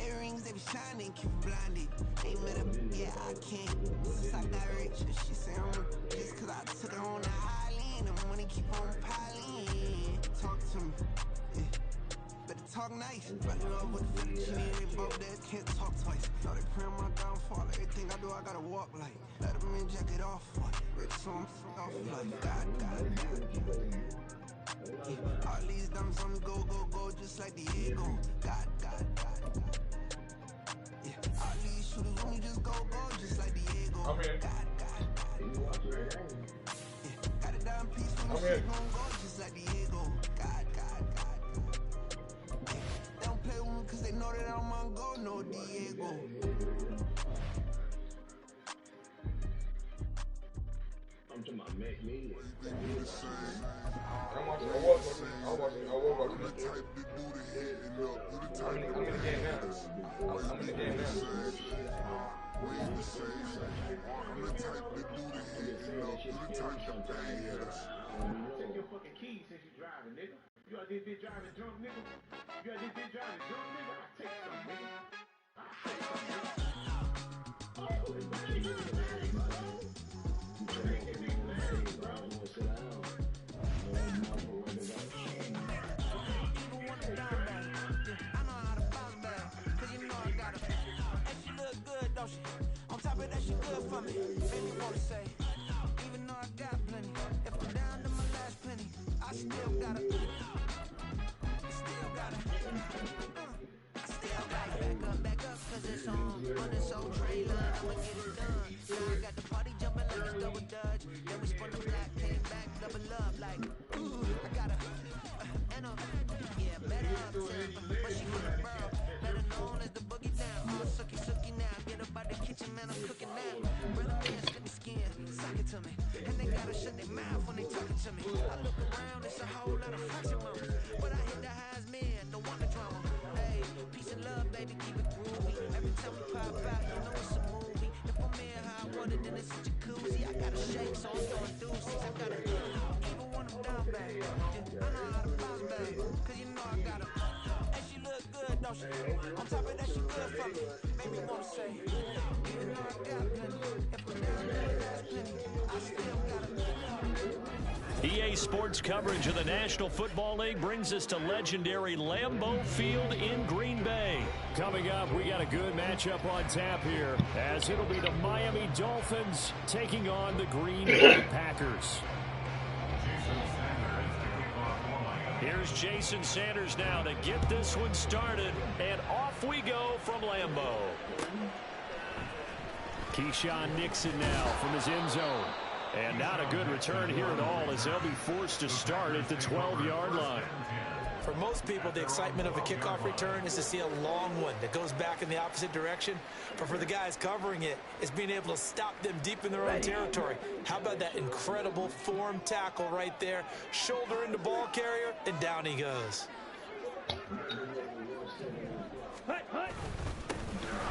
Earrings, they be shining, keep blinded. Ain't met a yeah, I can't. Since I got rich, she say I'm just cause I took her on the island. The money keep on piling. Talk to me, yeah. Better talk talk nice. Running up with the 50 ain't both dead, can't talk twice. Know they praying my downfall. Everything I do, I gotta walk like. Let them in, jack it off. Rich, so I'm off like God. Yeah, all these dumps on me go, just like Diego. God. Yeah, all these shooters on me just go, just like Diego. God. Yeah, got a dime piece when the shit gon' go, just like Diego. God. Yeah, they don't play with me cause they know that I'm on go, no Diego. I'm to my Mack Med. I was watching this game. I'm in the game now. I'm in the game now. Take your fucking keys since you driving, nigga. You out this bitch driving drunk, nigga. You out this bitch driving drunk, nigga. I take some, nigga. I take some, nigga. Oh, you got a bag, bro. Take that big bag, bro. Sit down. Even want a dime bag. I know how to bounce back, cause you know I got her. And she look good, don't she? On top of that, she good for me. Made me wanna say, even though I got plenty, if I'm down to my last penny, I still gotta. Back up, cause it's on this old trailer, I'ma get it done. Now I got the party jumping like it's double dutch. Then we spun the black, came back, double up, like, ooh, I got a, and a, yeah, better up temp, but she from the borough, better known as the boogie down. All sookie now, get up out the kitchen, man, I'm cooking now. Brother man, slip me skin, suck it to me, and they gotta shut their mouth when they talking to me. I look around, it's a whole lot of fraction moments, but I hit the highs, man, don't want the drama. Hey, peace and love, baby, keep it groovy. Every time we pop out, you know it's a movie. If I'm in how I want it, then it's a jacuzzi. I gotta shake, so I'm throwing deuces. I gotta even when I'm down back. I know how to bounce back, cause you know I got her. And she look good, don't she? On top of that, she good for me. Made me wanna say, even though I got plenty, if I'm down to the last penny, I still got her. EA Sports coverage of the National Football League brings us to legendary Lambeau Field in Green Bay. Coming up, we got a good matchup on tap here, as it'll be the Miami Dolphins taking on the Green Bay Packers. Here's Jason Sanders now to get this one started, and off we go from Lambeau. Keyshawn Nixon now from his end zone. And not a good return here at all, as they'll be forced to start at the 12-yard line. For most people, the excitement of a kickoff return is to see a long one that goes back in the opposite direction. But for the guys covering it, it's being able to stop them deep in their own territory. How about that incredible form tackle right there? Shoulder into ball carrier, and down he goes.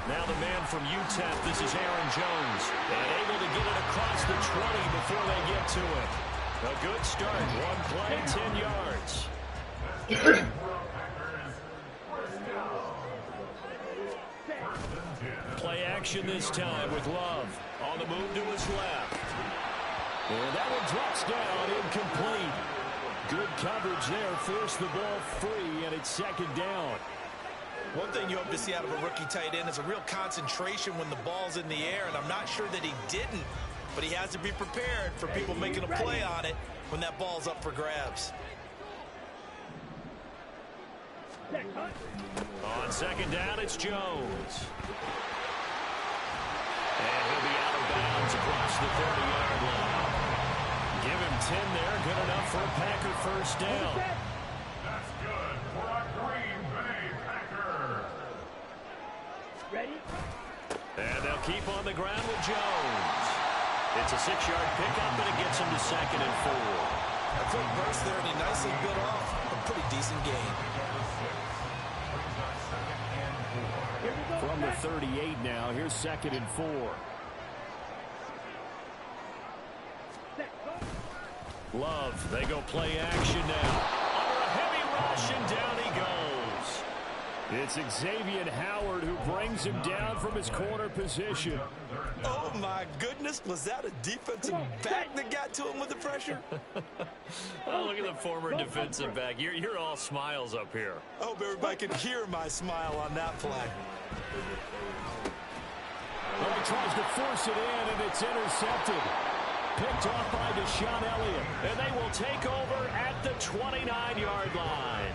Now the man from UTEP, this is Aaron Jones, and able to get it across the 20 before they get to it. A good start, one play, 10 yards. Play action this time with Love on the move to his left. And that one drops down, incomplete. Good coverage there, forced the ball free, and it's second down. One thing you hope to see out of a rookie tight end is a real concentration when the ball's in the air, and I'm not sure that he didn't, but he has to be prepared for people making a play on it when that ball's up for grabs. On second down, it's Jones. And he'll be out of bounds across the 30-yard line. Give him 10 there, good enough for a Packer first down. That's good for a Green Bay Packer. Ready? And they'll keep on the ground with Jones. It's a 6-yard pickup, and it gets him to 2nd and 4. A quick burst there, and he nicely bit off a pretty decent gain. From the 38 now, here's 2nd and 4. Love, they go play action now. Under a heavy rush, and down he goes. It's Xavier Howard who brings him down from his corner position. Oh, my goodness. Was that a defensive back that got to him with the pressure? Oh, look at the former defensive back. You're all smiles up here. I hope everybody can hear my smile on that play. Well, he tries to force it in, and it's intercepted. Picked off by Deshaun Elliott. And they will take over at the 29-yard line.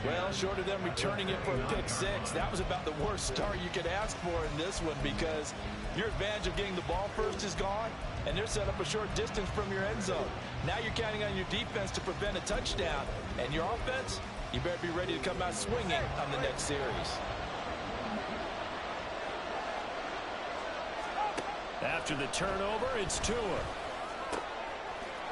Well, short of them returning it for a pick six, that was about the worst start you could ask for in this one because your advantage of getting the ball first is gone, and they're set up a short distance from your end zone. Now you're counting on your defense to prevent a touchdown, and your offense, you better be ready to come out swinging on the next series. After the turnover, it's Tua.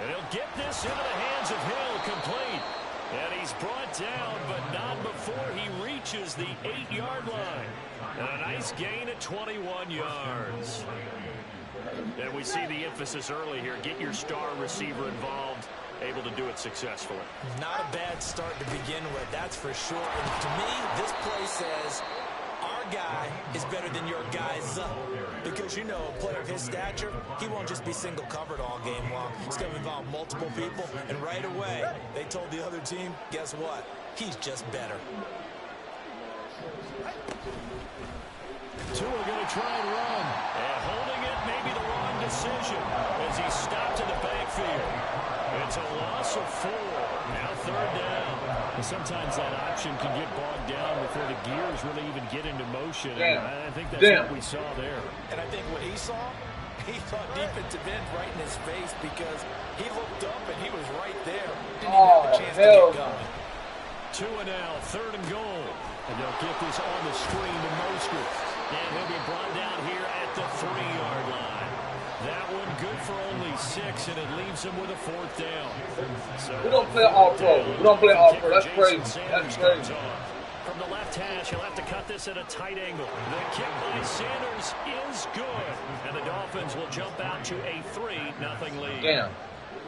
And he'll get this into the hands of Hill, complete. And he's brought down, but not before he reaches the 8-yard line. And a nice gain at 21 yards. And we see the emphasis early here. Get your star receiver involved, able to do it successfully. Not a bad start to begin with, that's for sure. And to me, this play says our guy is better than your guy's because, you know, a player of his stature, he won't just be single covered all game long. It's going to involve multiple people, and right away, they told the other team, guess what? He's just better. Tua going to try and run. And holding it, maybe the wrong decision as he stopped in the backfield. It's a loss of 4. Now 3rd down. And sometimes that option can get bogged down before the gears really even get into motion. I think that's what we saw there. And I think what he saw defensive end right in his face because he looked up and he was right there. Didn't even have a chance to get going. Tua now, 3rd and goal. And they'll get this on the screen to Mostert. And he'll be brought down here at the 3-yard line. That one good for only 6, and it leaves him with a 4th down. So we don't play all pro. We don't play all pro. That's crazy. That's crazy. From the left hash, he'll have to cut this at a tight angle. The kick by Sanders is good. And the Dolphins will jump out to a 3-0 lead. Damn.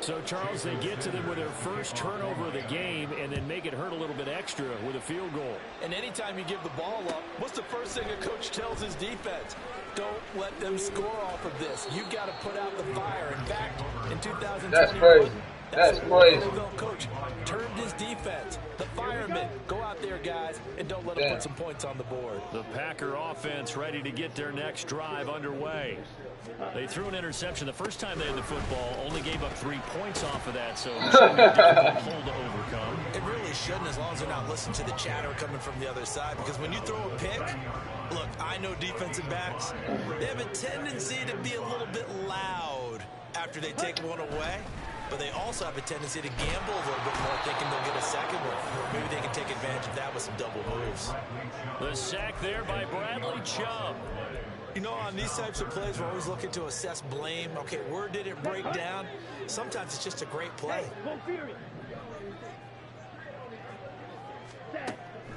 So, Charles, they get to them with their first turnover of the game and then make it hurt a little bit extra with a field goal. And anytime you give the ball up, what's the first thing a coach tells his defense? Don't let them score off of this. You've got to put out the fire. In fact, in 2021, that's crazy. That's crazy. The coach turned his defense. The firemen, go out there, guys, and don't let them put some points on the board. The Packer offense ready to get their next drive underway. They threw an interception the first time they had the football, only gave up 3 points off of that, so it's a difficult hole to overcome. It really shouldn't, as long as they're not listening to the chatter coming from the other side, because when you throw a pick, look, I know defensive backs, they have a tendency to be a little bit loud after they take one away, but they also have a tendency to gamble a little bit more, thinking they'll get a second one. Maybe they can take advantage of that with some double moves. The sack there by Bradley Chubb. You know, on these types of plays, we're always looking to assess blame. Okay, where did it break down? Sometimes it's just a great play.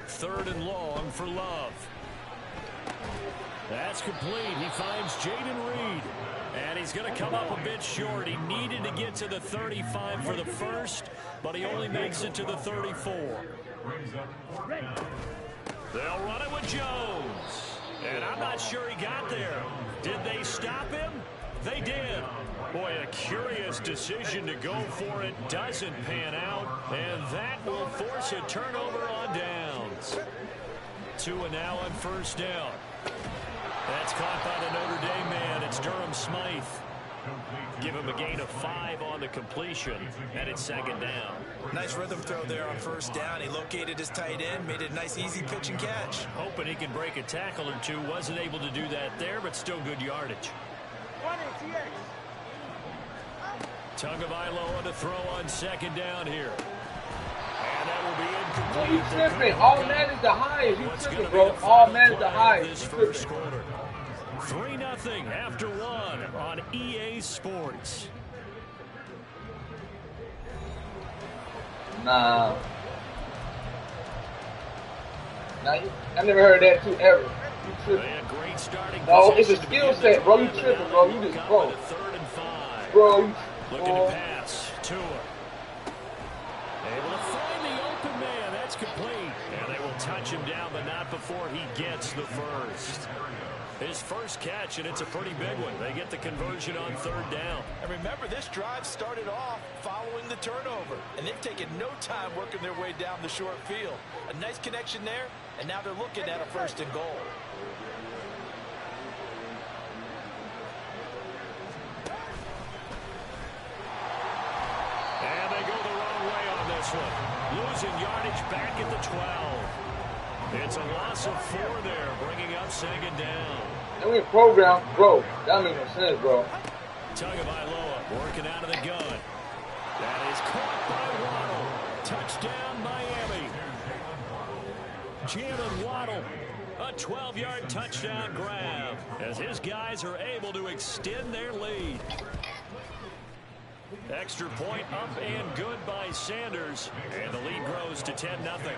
3rd and long for Love. That's complete. He finds Jaden Reed. And he's going to come up a bit short. He needed to get to the 35 for the first, but he only makes it to the 34. They'll run it with Jones. And I'm not sure he got there. Did they stop him? They did. Boy, a curious decision to go for it. Doesn't pan out. And that will force a turnover on downs. Tua now on 1st down. That's caught by the Notre Dame man. It's Durham Smythe. Give him a gain of 5 on the completion, and it's 2nd down. Nice rhythm throw there on 1st down. He located his tight end, made it a nice easy pitch and catch. Hoping he can break a tackle or two. Wasn't able to do that there, but still good yardage. Tagovailoa on the throw on 2nd down here. And that will be incomplete. You tripping. All man is the highest. You tripping, bro. All man is the highest. 3-0 after 1 on EA Sports. Nah. I never heard that too ever. You tripping. Great starting no, it's a skill set, bro. You tripping, bro. You just bro. 3rd and 5. Bro, looking to pass. Tua. Able to find the open man. That's That's complete. And they will touch him down, but not before he gets the first. His first catch, and it's a pretty big one. They get the conversion on third down. And remember, this drive started off following the turnover, and they've taken no time working their way down the short field. A nice connection there, and now they're looking at a first and goal. And they go the wrong way on this one. Losing yardage back at the 12. It's a loss of 4 there, bringing up second down. And we program, bro. That makes no sense, bro. Tagovailoa working out of the gun. That is caught by Waddle. Touchdown, Miami. Jalen Waddle, a 12-yard touchdown grab as his guys are able to extend their lead. Extra point up and good by Sanders, and the lead grows to 10-0.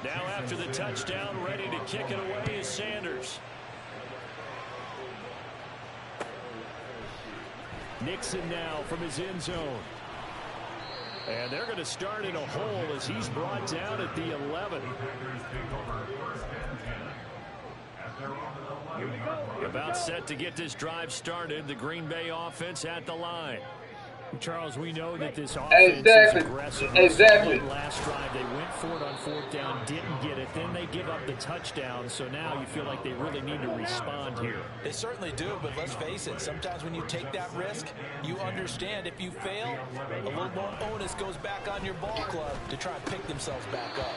Now after the touchdown, ready to kick it away is Sanders. Nixon now from his end zone. And they're going to start in a hole as he's brought down at the 11. About set to get this drive started. The Green Bay offense at the line. Charles, we know that this offense is aggressive. Exactly. Last drive, they went for it on fourth down, didn't get it. Then they give up the touchdown. So now you feel like they really need to respond here. They certainly do, but let's face it. Sometimes when you take that risk, you understand if you fail, a little more onus goes back on your ball club to try and pick themselves back up.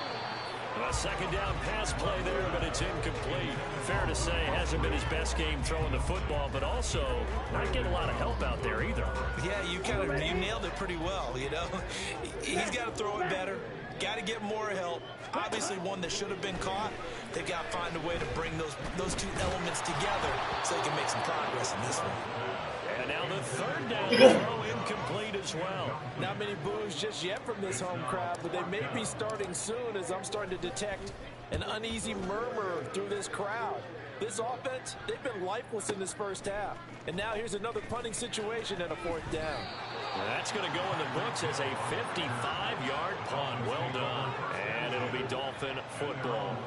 A second down pass play there, but it's incomplete. Fair to say, hasn't been his best game throwing the football, but also not getting a lot of help out there either. Yeah, you nailed it pretty well, you know. He's got to throw it better. Got to get more help. Obviously one that should have been caught. They got to find a way to bring those two elements together so they can make some progress in this one. And now the third down throw incomplete as well. Not many boos just yet from this home crowd, but they may be starting soon as I'm starting to detect an uneasy murmur through this crowd. This offense, they've been lifeless in this first half. And now here's another punting situation and a fourth down. That's going to go in the books as a 55-yard punt. Well done. And it'll be Dolphin football.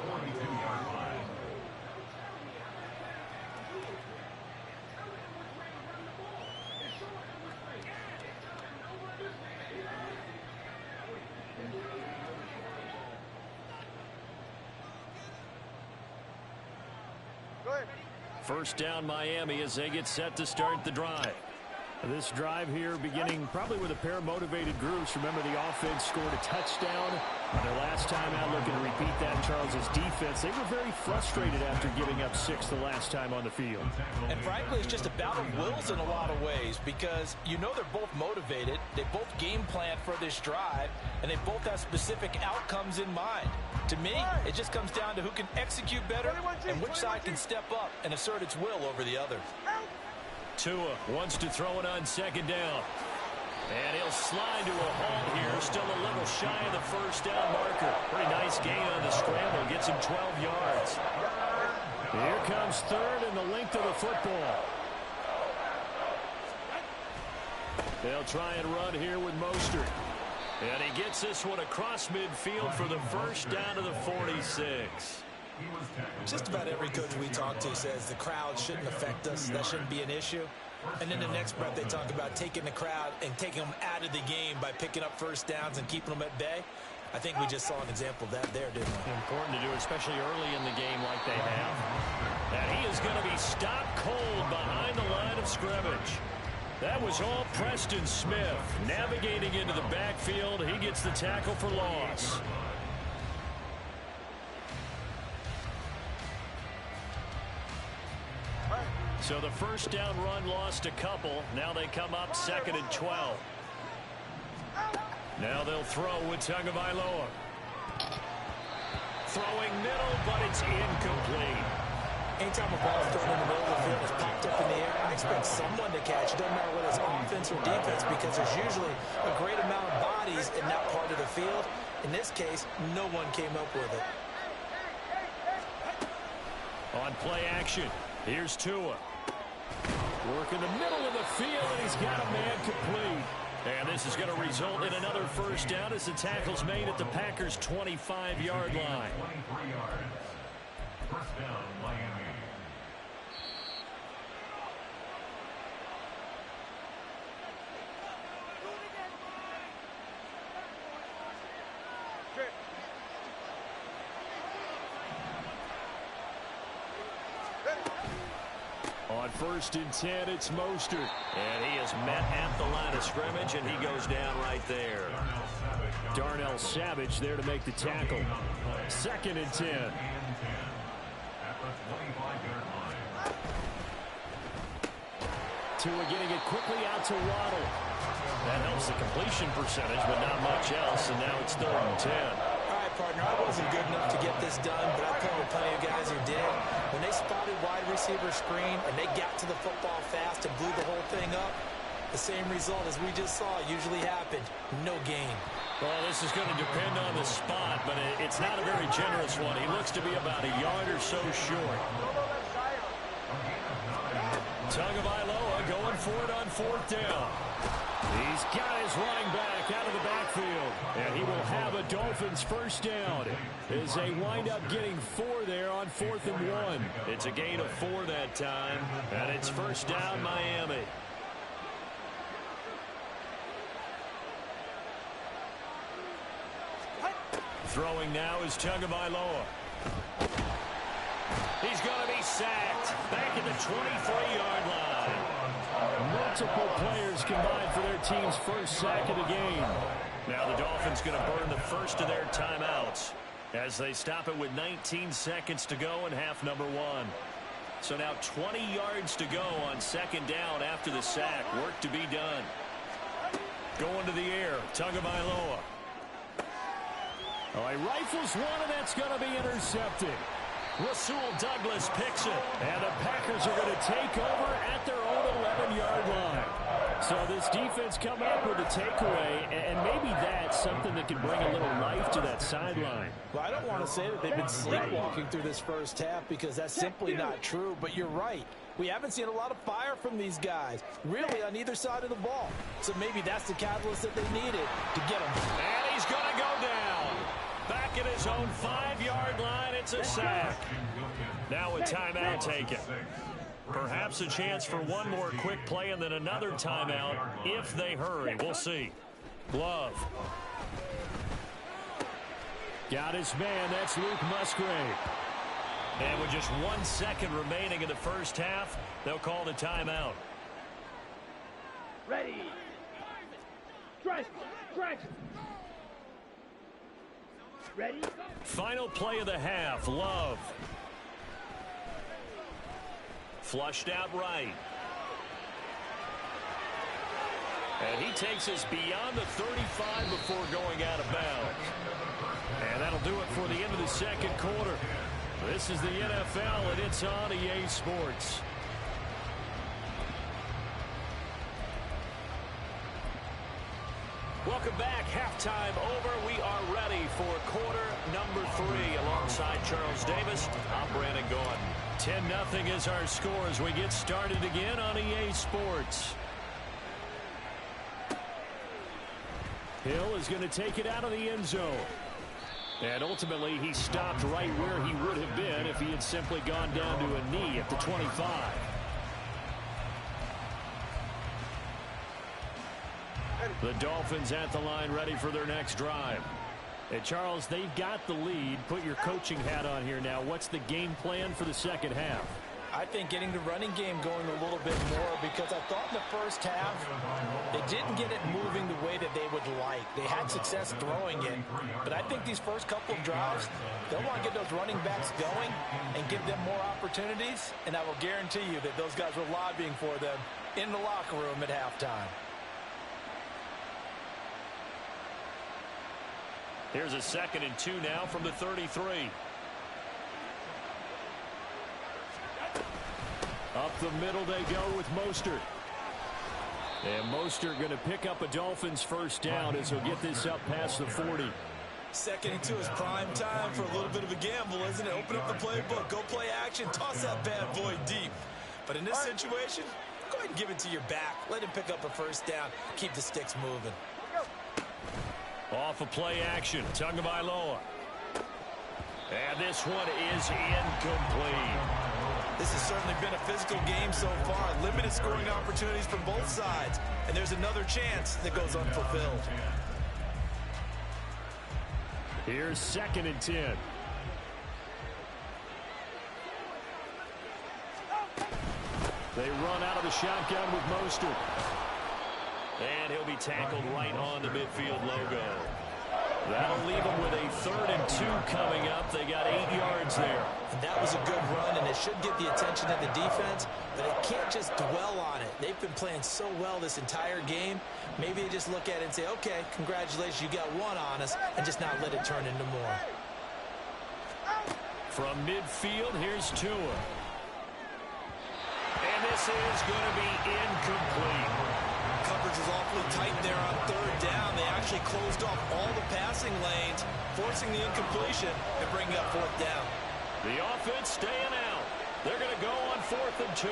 First down Miami as they get set to start the drive. This drive here beginning probably with a pair of motivated groups. Remember, the offense scored a touchdown on their last time out. Looking to repeat that. Charles's defense, they were very frustrated after giving up 6 the last time on the field. And frankly, it's just a battle of wills in a lot of ways because you know they're both motivated. They both game plan for this drive, and they both have specific outcomes in mind. To me, it just comes down to who can execute better and which side can step up and assert its will over the other. Tua wants to throw it on second down. And he'll slide to a halt here. Still a little shy of the first down marker. Pretty nice gain on the scramble. Gets him 12 yards. Here comes third and the length of the football. They'll try and run here with Mostert. And he gets this one across midfield for the first down to the 46. Just about every coach we talk to says the crowd shouldn't affect us. That shouldn't be an issue. And then the next breath they talk about taking the crowd and taking them out of the game by picking up first downs and keeping them at bay. I think we just saw an example of that there, didn't we? Important to do, especially early in the game like they have. And he is going to be stopped cold behind the line of scrimmage. That was all Preston Smith navigating into the backfield. He gets the tackle for loss. So the first down run lost a couple. Now they come up second and 12. Now they'll throw with Tagovailoa. Throwing middle, but it's incomplete. Anytime a ball is thrown in the middle of the field, it's popped up in the air, I expect someone to catch. It doesn't matter whether it's offense or defense because there's usually a great amount of bodies in that part of the field. In this case, no one came up with it. On play action, here's Tua. Work in the middle of the field, and he's got a man complete. And this is going to result in another first down as the tackle's made at the Packers' 25-yard line. 23 yards. First down, Miami. On 1st and 10, it's Mostert. And he is met at the line of scrimmage, and he goes down right there. Darnell Savage there to make the tackle. 2nd and 10. Tua getting it quickly out to Waddle. That helps the completion percentage, but not much else, and now it's 3rd and 10. All right, partner, I wasn't good enough to get this done, but I played with plenty of guys who did. When they spotted wide receiver screen and they got to the football fast and blew the whole thing up, the same result as we just saw usually happened. No gain. Well, this is going to depend on the spot, but it's not a very generous one. He looks to be about a yard or so short. Tagovailoa going for it on 4th down. He's got his running back out of the backfield, and he will have a Dolphins first down as they wind up getting 4 there on 4th and 1. It's a gain of 4 that time, and it's first down Miami. Throwing now is Tagovailoa. He's going to be sacked back at the 23-yard line. Multiple players combined for their team's first sack of the game. Now the Dolphins going to burn the first of their timeouts as they stop it with 19 seconds to go in half number 1. So now 20 yards to go on 2nd down after the sack. Work to be done. Going to the air, Tagovailoa. Oh, he rifles one, and that's going to be intercepted. Rasul Douglas picks it, and the Packers are going to take over at their own 11-yard line. So this defense coming up with a takeaway, and maybe that's something that can bring a little life to that sideline. Well, I don't want to say that they've been sleepwalking through this first half because that's simply not true, but you're right. We haven't seen a lot of fire from these guys, really on either side of the ball. So maybe that's the catalyst that they needed to get them. And he's going to go down. Back at his own 5-yard line, it's a sack. Now a timeout taken. Perhaps a chance for one more quick play and then another timeout if they hurry. We'll see. Glove. Got his man. That's Luke Musgrave. And with just 1 second remaining in the first half, they'll call the timeout. Ready. Strike. Strike. Ready? Final play of the half. Love. Flushed out right. And he takes us beyond the 35 before going out of bounds. And that'll do it for the end of the second quarter. This is the NFL, and it's on EA Sports. Welcome back. Halftime over. We are ready for quarter number 3 alongside Charles Davis. I'm Brandon Gordon. 10-0 is our score as we get started again on EA Sports. Hill is going to take it out of the end zone. And ultimately, he stopped right where he would have been if he had simply gone down to a knee at the 25. The Dolphins at the line ready for their next drive. Hey, Charles, they've got the lead. Put your coaching hat on here now. What's the game plan for the second half? I think getting the running game going a little bit more because I thought in the first half they didn't get it moving the way that they would like. They had success throwing it, but I think these first couple of drives, they'll want to get those running backs going and give them more opportunities, and I will guarantee you that those guys were lobbying for them in the locker room at halftime. Here's a 2nd and 2 now from the 33. Up the middle they go with Mostert. And Mostert going to pick up a Dolphins first down as he'll get this up past the 40. 2nd and 2 is prime time for a little bit of a gamble, isn't it? Open up the playbook, go play action, toss that bad boy deep. But in this situation, Go ahead and give it to your back. Let him pick up a first down. Keep the sticks moving. Off of play action. Tagovailoa. And this one is incomplete. This has certainly been a physical game so far. Limited scoring opportunities from both sides. And there's another chance that goes unfulfilled. Here's 2nd and 10. They run out of the shotgun with Mostert. And he'll be tackled right on the midfield logo. That'll leave them with a 3rd and 2 coming up. They got 8 yards there. And that was a good run, and it should get the attention of the defense, but they can't just dwell on it. They've been playing so well this entire game. Maybe they just look at it and say, okay, congratulations, you got one on us, and just not let it turn into more. From midfield, here's Tua. And this is going to be incomplete. Coverage is awfully tight there on 3rd down. They actually closed off all the passing lanes, forcing the incompletion and bringing up 4th down. The offense staying out. They're going to go on 4th and 2.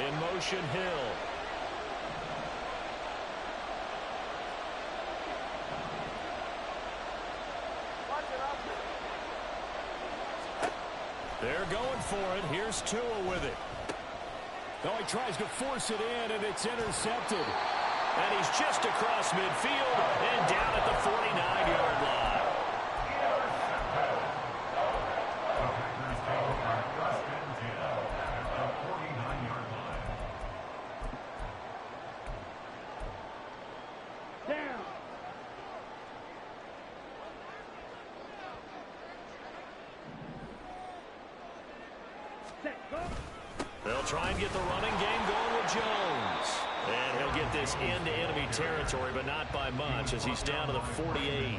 In motion, Hill. They're going for it. Here's Tua with it. Oh, he tries to force it in, and it's intercepted. And he's just across midfield and down at the 49-yard line. They'll try and get the running game going with Jones. And he'll get this into enemy territory, but not by much as he's down to the 48.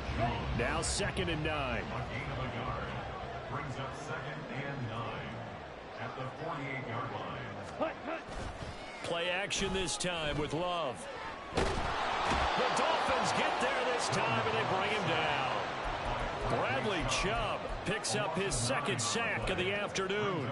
Now 2nd and 9. A gain of a yard. Brings up 2nd and 9 at the 48-yard line. Play action this time with Love. The Dolphins get there this time, and they bring him down. Bradley Chubb picks up his 2nd sack of the afternoon.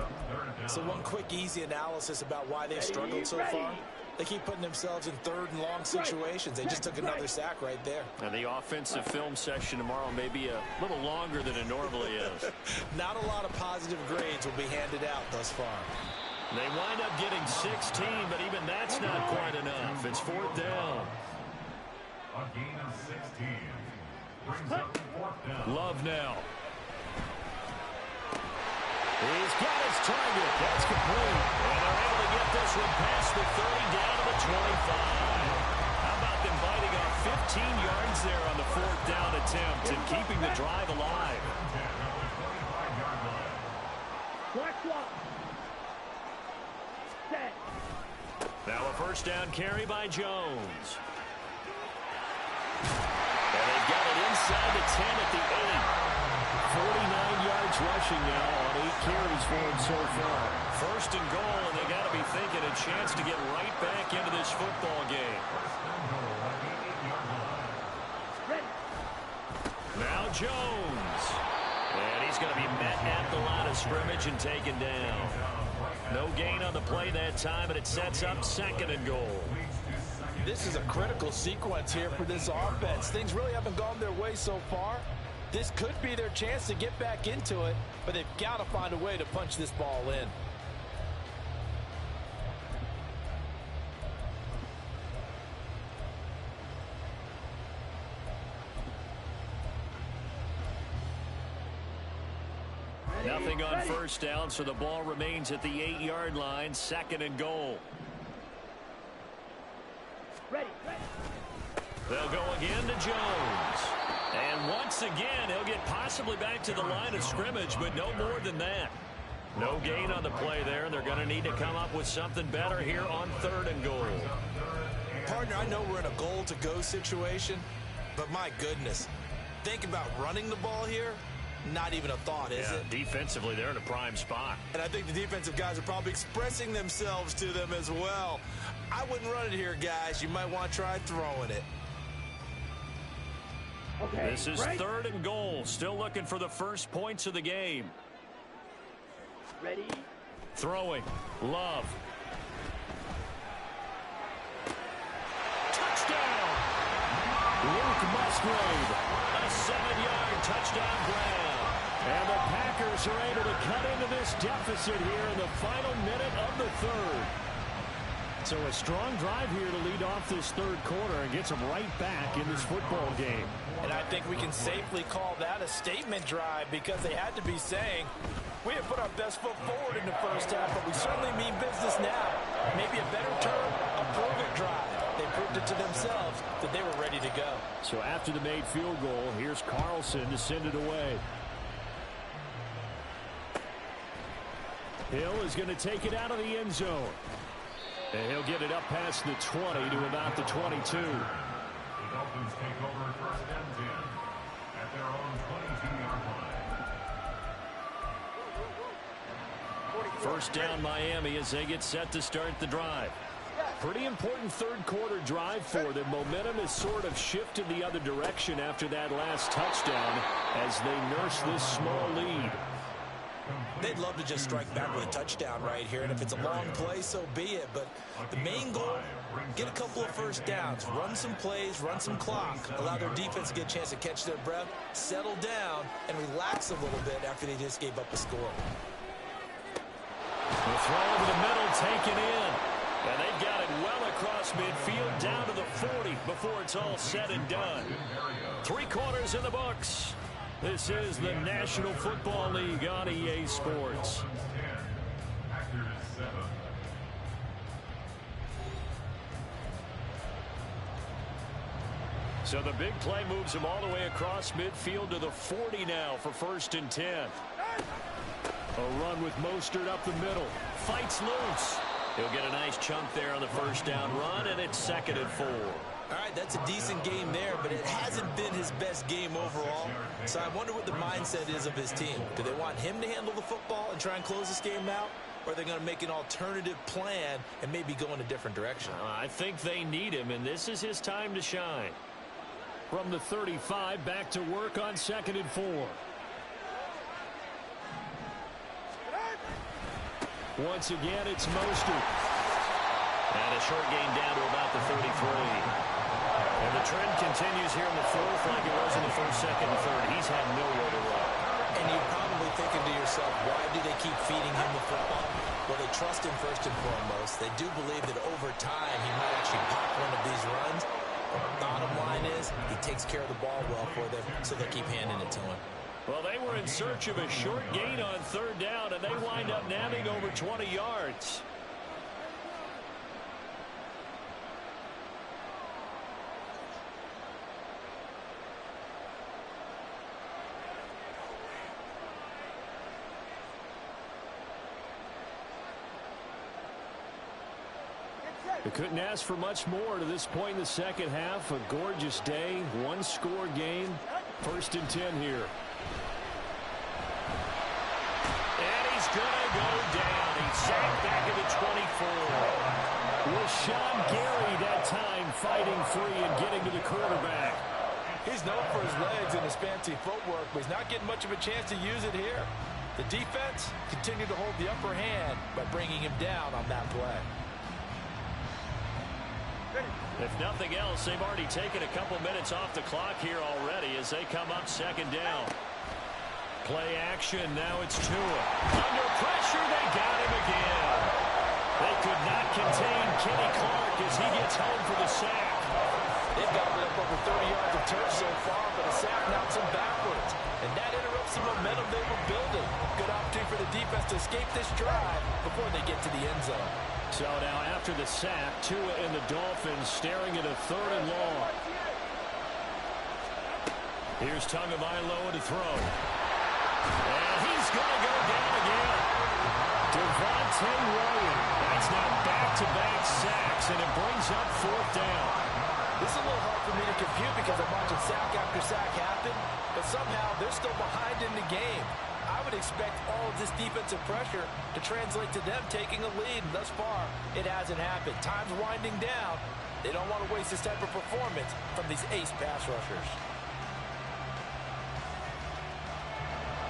So one quick, easy analysis about why they've struggled so far. They keep putting themselves in 3rd and long situations. They just took another sack right there. And the offensive film session tomorrow may be a little longer than it normally is. Not a lot of positive grades will be handed out thus far. They wind up getting 16, but even that's not quite enough. It's 4th down. A gain of 16. Brings up 4th down. Love now. He's got his target. That's complete. And they're able to get this one past the 30 down to the 25. How about them biting off 15 yards there on the 4th down attempt and keeping the drive alive? Now a 1st down carry by Jones. And they've got it inside the 10 at the 8. 49 yards rushing now on 8 carries for him so far. 1st and goal, and they got to be thinking a chance to get right back into this football game. Now Jones. And he's going to be met at the line of scrimmage and taken down. No gain on the play that time, and it sets up 2nd and goal. This is a critical sequence here for this offense. Things really haven't gone their way so far. This could be their chance to get back into it, but they've got to find a way to punch this ball in. Nothing on 1st down, so the ball remains at the 8-yard line, 2nd and goal. They'll go again to Jones. And once again, he'll get possibly back to the line of scrimmage, but no more than that. No gain on the play there, and they're going to need to come up with something better here on 3rd and goal. Partner, I know we're in a goal-to-go situation, but my goodness, think about running the ball here. Not even a thought, is it? Defensively, they're in a prime spot. And I think the defensive guys are probably expressing themselves to them as well. I wouldn't run it here, guys. You might want to try throwing it. Okay, this is 3rd and goal. Still looking for the first points of the game. Ready? Throwing. Love. Luke Musgrave, a 7-yard touchdown grab. And the Packers are able to cut into this deficit here in the final minute of the third. So a strong drive here to lead off this third quarter and gets them right back in this football game. And I think we can safely call that a statement drive because they had to be saying, we have put our best foot forward in the first half, but we certainly mean business now. Maybe a better term, a prove-it drive. They proved it to themselves that they were ready to go. So after the made field goal, here's Carlson to send it away. Hill is going to take it out of the end zone. And he'll get it up past the 20 to about the 22. The Dolphins take over first and 10 at their own 22-yard line. First down Miami as they get set to start the drive. Pretty important third quarter drive for them. Momentum has sort of shifted the other direction after that last touchdown as they nurse this small lead. They'd love to just strike back with a touchdown right here, and if it's a long play, so be it. But the main goal, get a couple of first downs, run some plays, run some clock, allow their defense to get a chance to catch their breath, settle down, and relax a little bit after they just gave up a score. The throw over the middle taken in. And they've got it well across midfield down to the 40 before it's all said and done. 3 quarters in the books. This is the National Football League on EA Sports. So the big play moves him all the way across midfield to the 40 now for first and 10. A run with Mostert up the middle. Fights loose. He'll get a nice chunk there on the first down run, and it's 2nd and 4. All right, that's a decent game there, but it hasn't been his best game overall. So I wonder what the mindset is of his team. Do they want him to handle the football and try and close this game out? Or are they going to make an alternative plan and maybe go in a different direction? I think they need him, and this is his time to shine. From the 35, back to work on 2nd and 4. Once again, it's Mostert. And a short gain down to about the 33. And the trend continues here in the fourth like it was in the first, second, and third. He's had nowhere to run. And you're probably thinking to yourself, why do they keep feeding him the football? Well, they trust him first and foremost. They do believe that over time he might actually pop one of these runs. But the bottom line is he takes care of the ball well for them, so they keep handing it to him. Well, they were in search of a short gain on third down, and they wind up nabbing over 20 yards. They couldn't ask for much more to this point in the second half. A gorgeous day, one-score game. First and 10 here. And he's going to go down. He's sacked back at the 24. Rashawn Gary that time fighting free and getting to the quarterback. He's known for his legs and his fancy footwork, but he's not getting much of a chance to use it here. The defense continued to hold the upper hand by bringing him down on that play. If nothing else, they've already taken a couple minutes off the clock here already as they come up second down. Play action, now it's Tua. Under pressure, they got him again. They could not contain Kenny Clark as he gets home for the sack. They've gotten up over 30 yards of turf so far, but a sack knocks them backwards. And that interrupts the momentum they were building. Good opportunity for the defense to escape this drive before they get to the end zone. So now after the sack, Tua and the Dolphins staring at a 3rd and long. Here's Tagovailoa to throw. And he's going to go down again. Devontae Williams. That's now back-to-back sacks, and it brings up 4th down. This is a little hard for me to compute because I'm watching sack after sack happen, but somehow they're still behind in the game. I would expect all of this defensive pressure to translate to them taking a lead. And thus far, it hasn't happened. Time's winding down. They don't want to waste this type of performance from these ace pass rushers.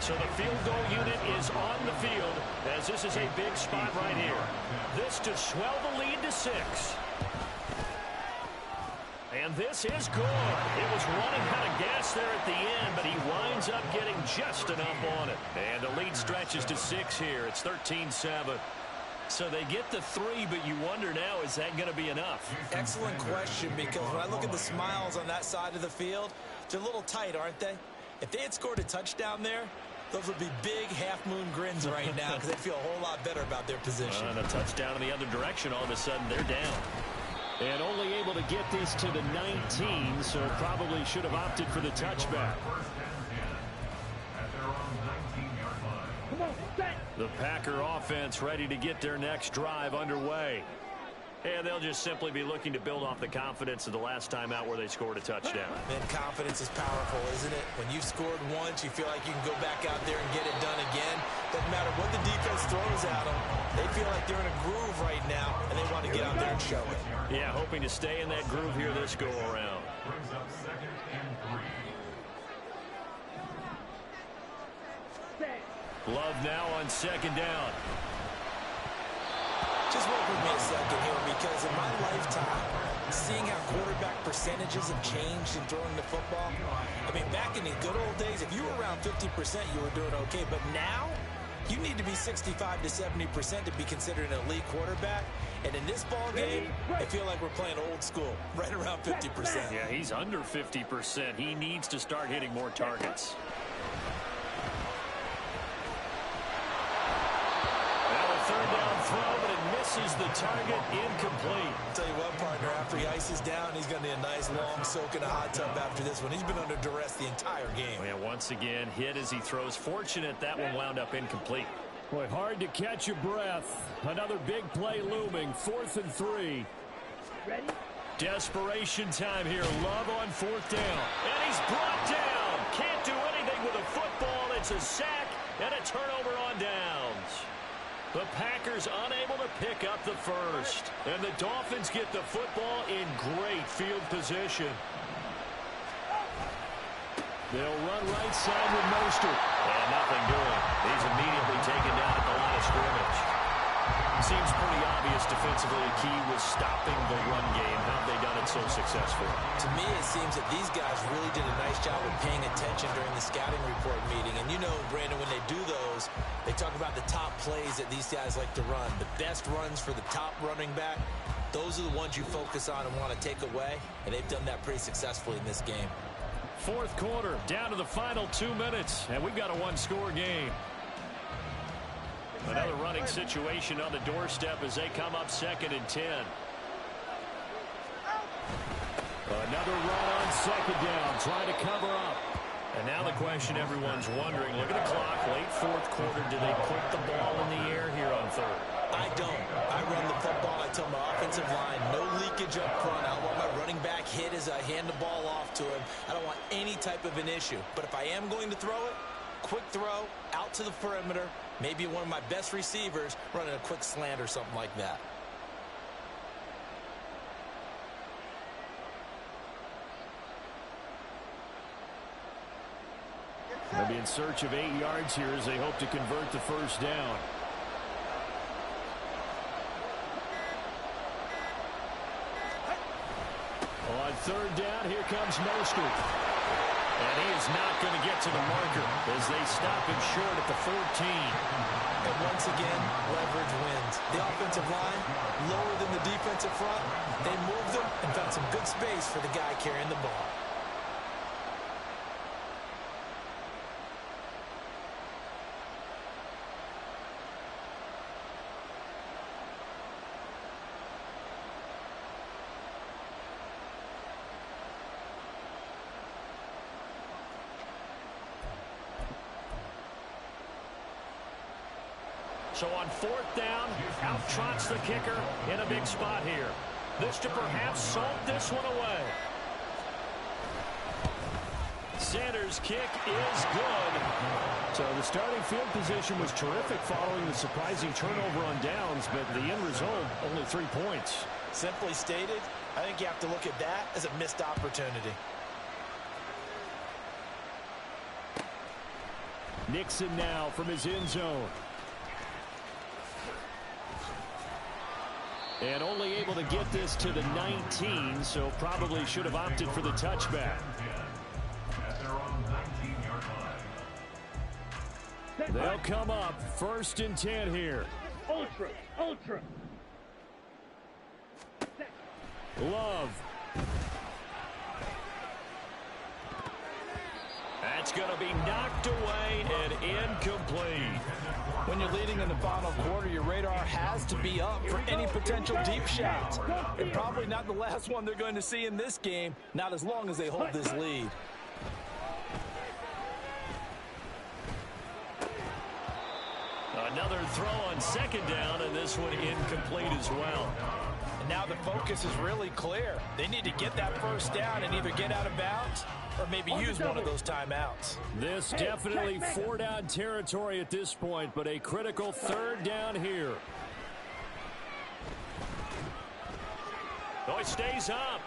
So the field goal unit is on the field as this is a big spot right here. This to swell the lead to 6. And And this is good. It was running out of gas there at the end, but he winds up getting just enough on it. And the lead stretches to 6 here. It's 13-7. So they get the 3, but you wonder now, is that going to be enough? Excellent question, because when I look at the smiles on that side of the field, they're a little tight, aren't they? If they had scored a touchdown there, those would be big half-moon grins right now because they feel a whole lot better about their position. And a touchdown in the other direction, all of a sudden they're down. And only able to get this to the 19, so probably should have opted for the touchback. The Packer offense ready to get their next drive underway. And they'll just simply be looking to build off the confidence of the last time out where they scored a touchdown. Man, confidence is powerful, isn't it? When you've scored once, you feel like you can go back out there and get it done again. Doesn't matter what the defense throws at them. They feel like they're in a groove right now, and they want to get out there and show it. Yeah, hoping to stay in that groove here this go-around. Brings up 2nd and 3. Love now on 2nd down. Just work with me a second here, because in my lifetime, seeing how quarterback percentages have changed in throwing the football, I mean, back in the good old days, if you were around 50%, you were doing okay. But now, you need to be 65 to 70% to be considered an elite quarterback. And in this ball game, I feel like we're playing old school, right around 50%. Yeah, he's under 50%. He needs to start hitting more targets. Third down throw, but it misses the target, incomplete. I'll tell you what, partner, after he ices down, he's going to need a nice long soak in a hot tub after this one. He's been under duress the entire game. Yeah, once again, hit as he throws. Fortunate that one wound up incomplete. Boy, hard to catch your breath. Another big play looming, 4th and 3. Ready? Desperation time here. Love on 4th down. And he's brought down. Can't do anything with a football. It's a sack and a turnover on downs. The Packers unable to pick up the first. And the Dolphins get the football in great field position. They'll run right side with Mostert. And nothing doing. He's immediately taken down at the line of scrimmage. Seems pretty obvious defensively the key was stopping the run game. How have they done it so successfully? To me, it seems that these guys really did a nice job of paying attention during the scouting report meeting. And you know, Brandon, when they do those, they talk about the top plays that these guys like to run. The best runs for the top running back, those are the ones you focus on and want to take away. And they've done that pretty successfully in this game. 4th quarter, down to the final 2 minutes, and we've got a one-score game. Another running situation on the doorstep as they come up 2nd and 10. Another run on 2nd down, trying to cover up. And now the question everyone's wondering, look at the clock, late 4th quarter, do they put the ball in the air here on 3rd? I don't. I run the football. I tell my offensive line, no leakage up front. I don't want my running back hit as I hand the ball off to him. I don't want any type of an issue. But if I am going to throw it, quick throw, out to the perimeter, maybe one of my best receivers running a quick slant or something like that. They'll be in search of 8 yards here as they hope to convert the first down. On 3rd down, here comes Mostert. And he is not going to get to the marker as they stop him short at the 14. And once again, leverage wins. The offensive line, lower than the defensive front. They moved them and found some good space for the guy carrying the ball. So on 4th down, out trots the kicker in a big spot here. This to perhaps salt this one away. Sanders' kick is good. So the starting field position was terrific following the surprising turnover on downs, but the end result, only 3 points. Simply stated, I think you have to look at that as a missed opportunity. Nixon now from his end zone. And only able to get this to the 19, so probably should have opted for the touchback. At their own 19-yard line. They'll come up 1st and 10 here. Ultra. Love. That's going to be knocked away and incomplete. When you're leading in the final quarter, your radar has to be up for any potential deep shots. And probably not the last one they're going to see in this game, not as long as they hold this lead. Another throw on 2nd down, and this one incomplete as well. And now the focus is really clear. They need to get that 1st down and either get out of bounds or maybe use one of those timeouts. This definitely 4-down territory at this point, but a critical 3rd down here. Oh, it stays up.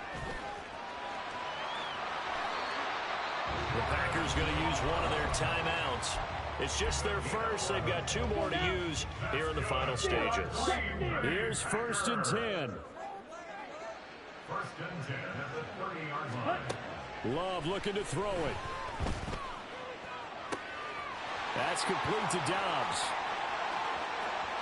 The Packers going to use one of their timeouts. It's just their first. They've got 2 more to use here in the final stages. Here's 1st and 10. 1st and 10 at the 30-yard line. Love looking to throw it. That's complete to Dobbs.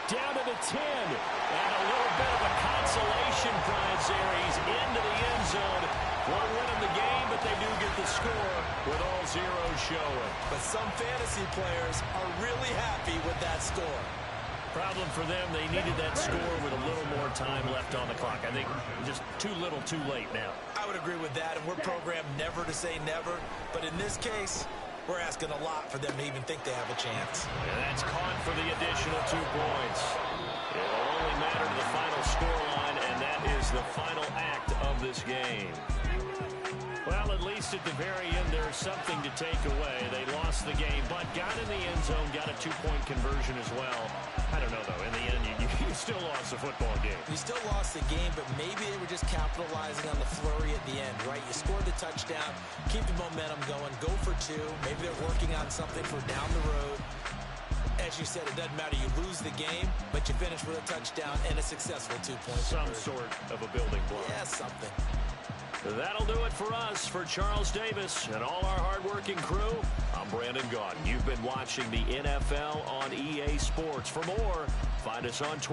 Down to the 10. And a little bit of a consolation prize there. He's into the end zone. Won't win them the game, but they do get the score with all zeros showing. But some fantasy players are really happy with that score. Problem for them, they needed that score with a little more time left on the clock. I think just too little too late now. I would agree with that, and we're programmed never to say never. But in this case, we're asking a lot for them to even think they have a chance. And that's caught for the additional 2 points. It will only matter to the final scoreline, and that is the final act of this game. Well, at least at the very end, there's something to take away. They lost the game, but got in the end zone, got a 2-point conversion as well. I don't know, though. In the end, you still lost the football game. You still lost the game, but maybe they were just capitalizing on the flurry at the end, right? You scored the touchdown, keep the momentum going, go for 2. Maybe they're working on something for down the road. As you said, it doesn't matter. You lose the game, but you finish with a touchdown and a successful 2-point Some conversion. sort of a building block. Yeah, something. That'll do it for us. For Charles Davis and all our hardworking crew, I'm Brandon Gaudin. You've been watching the NFL on EA Sports. For more, find us on Twitter.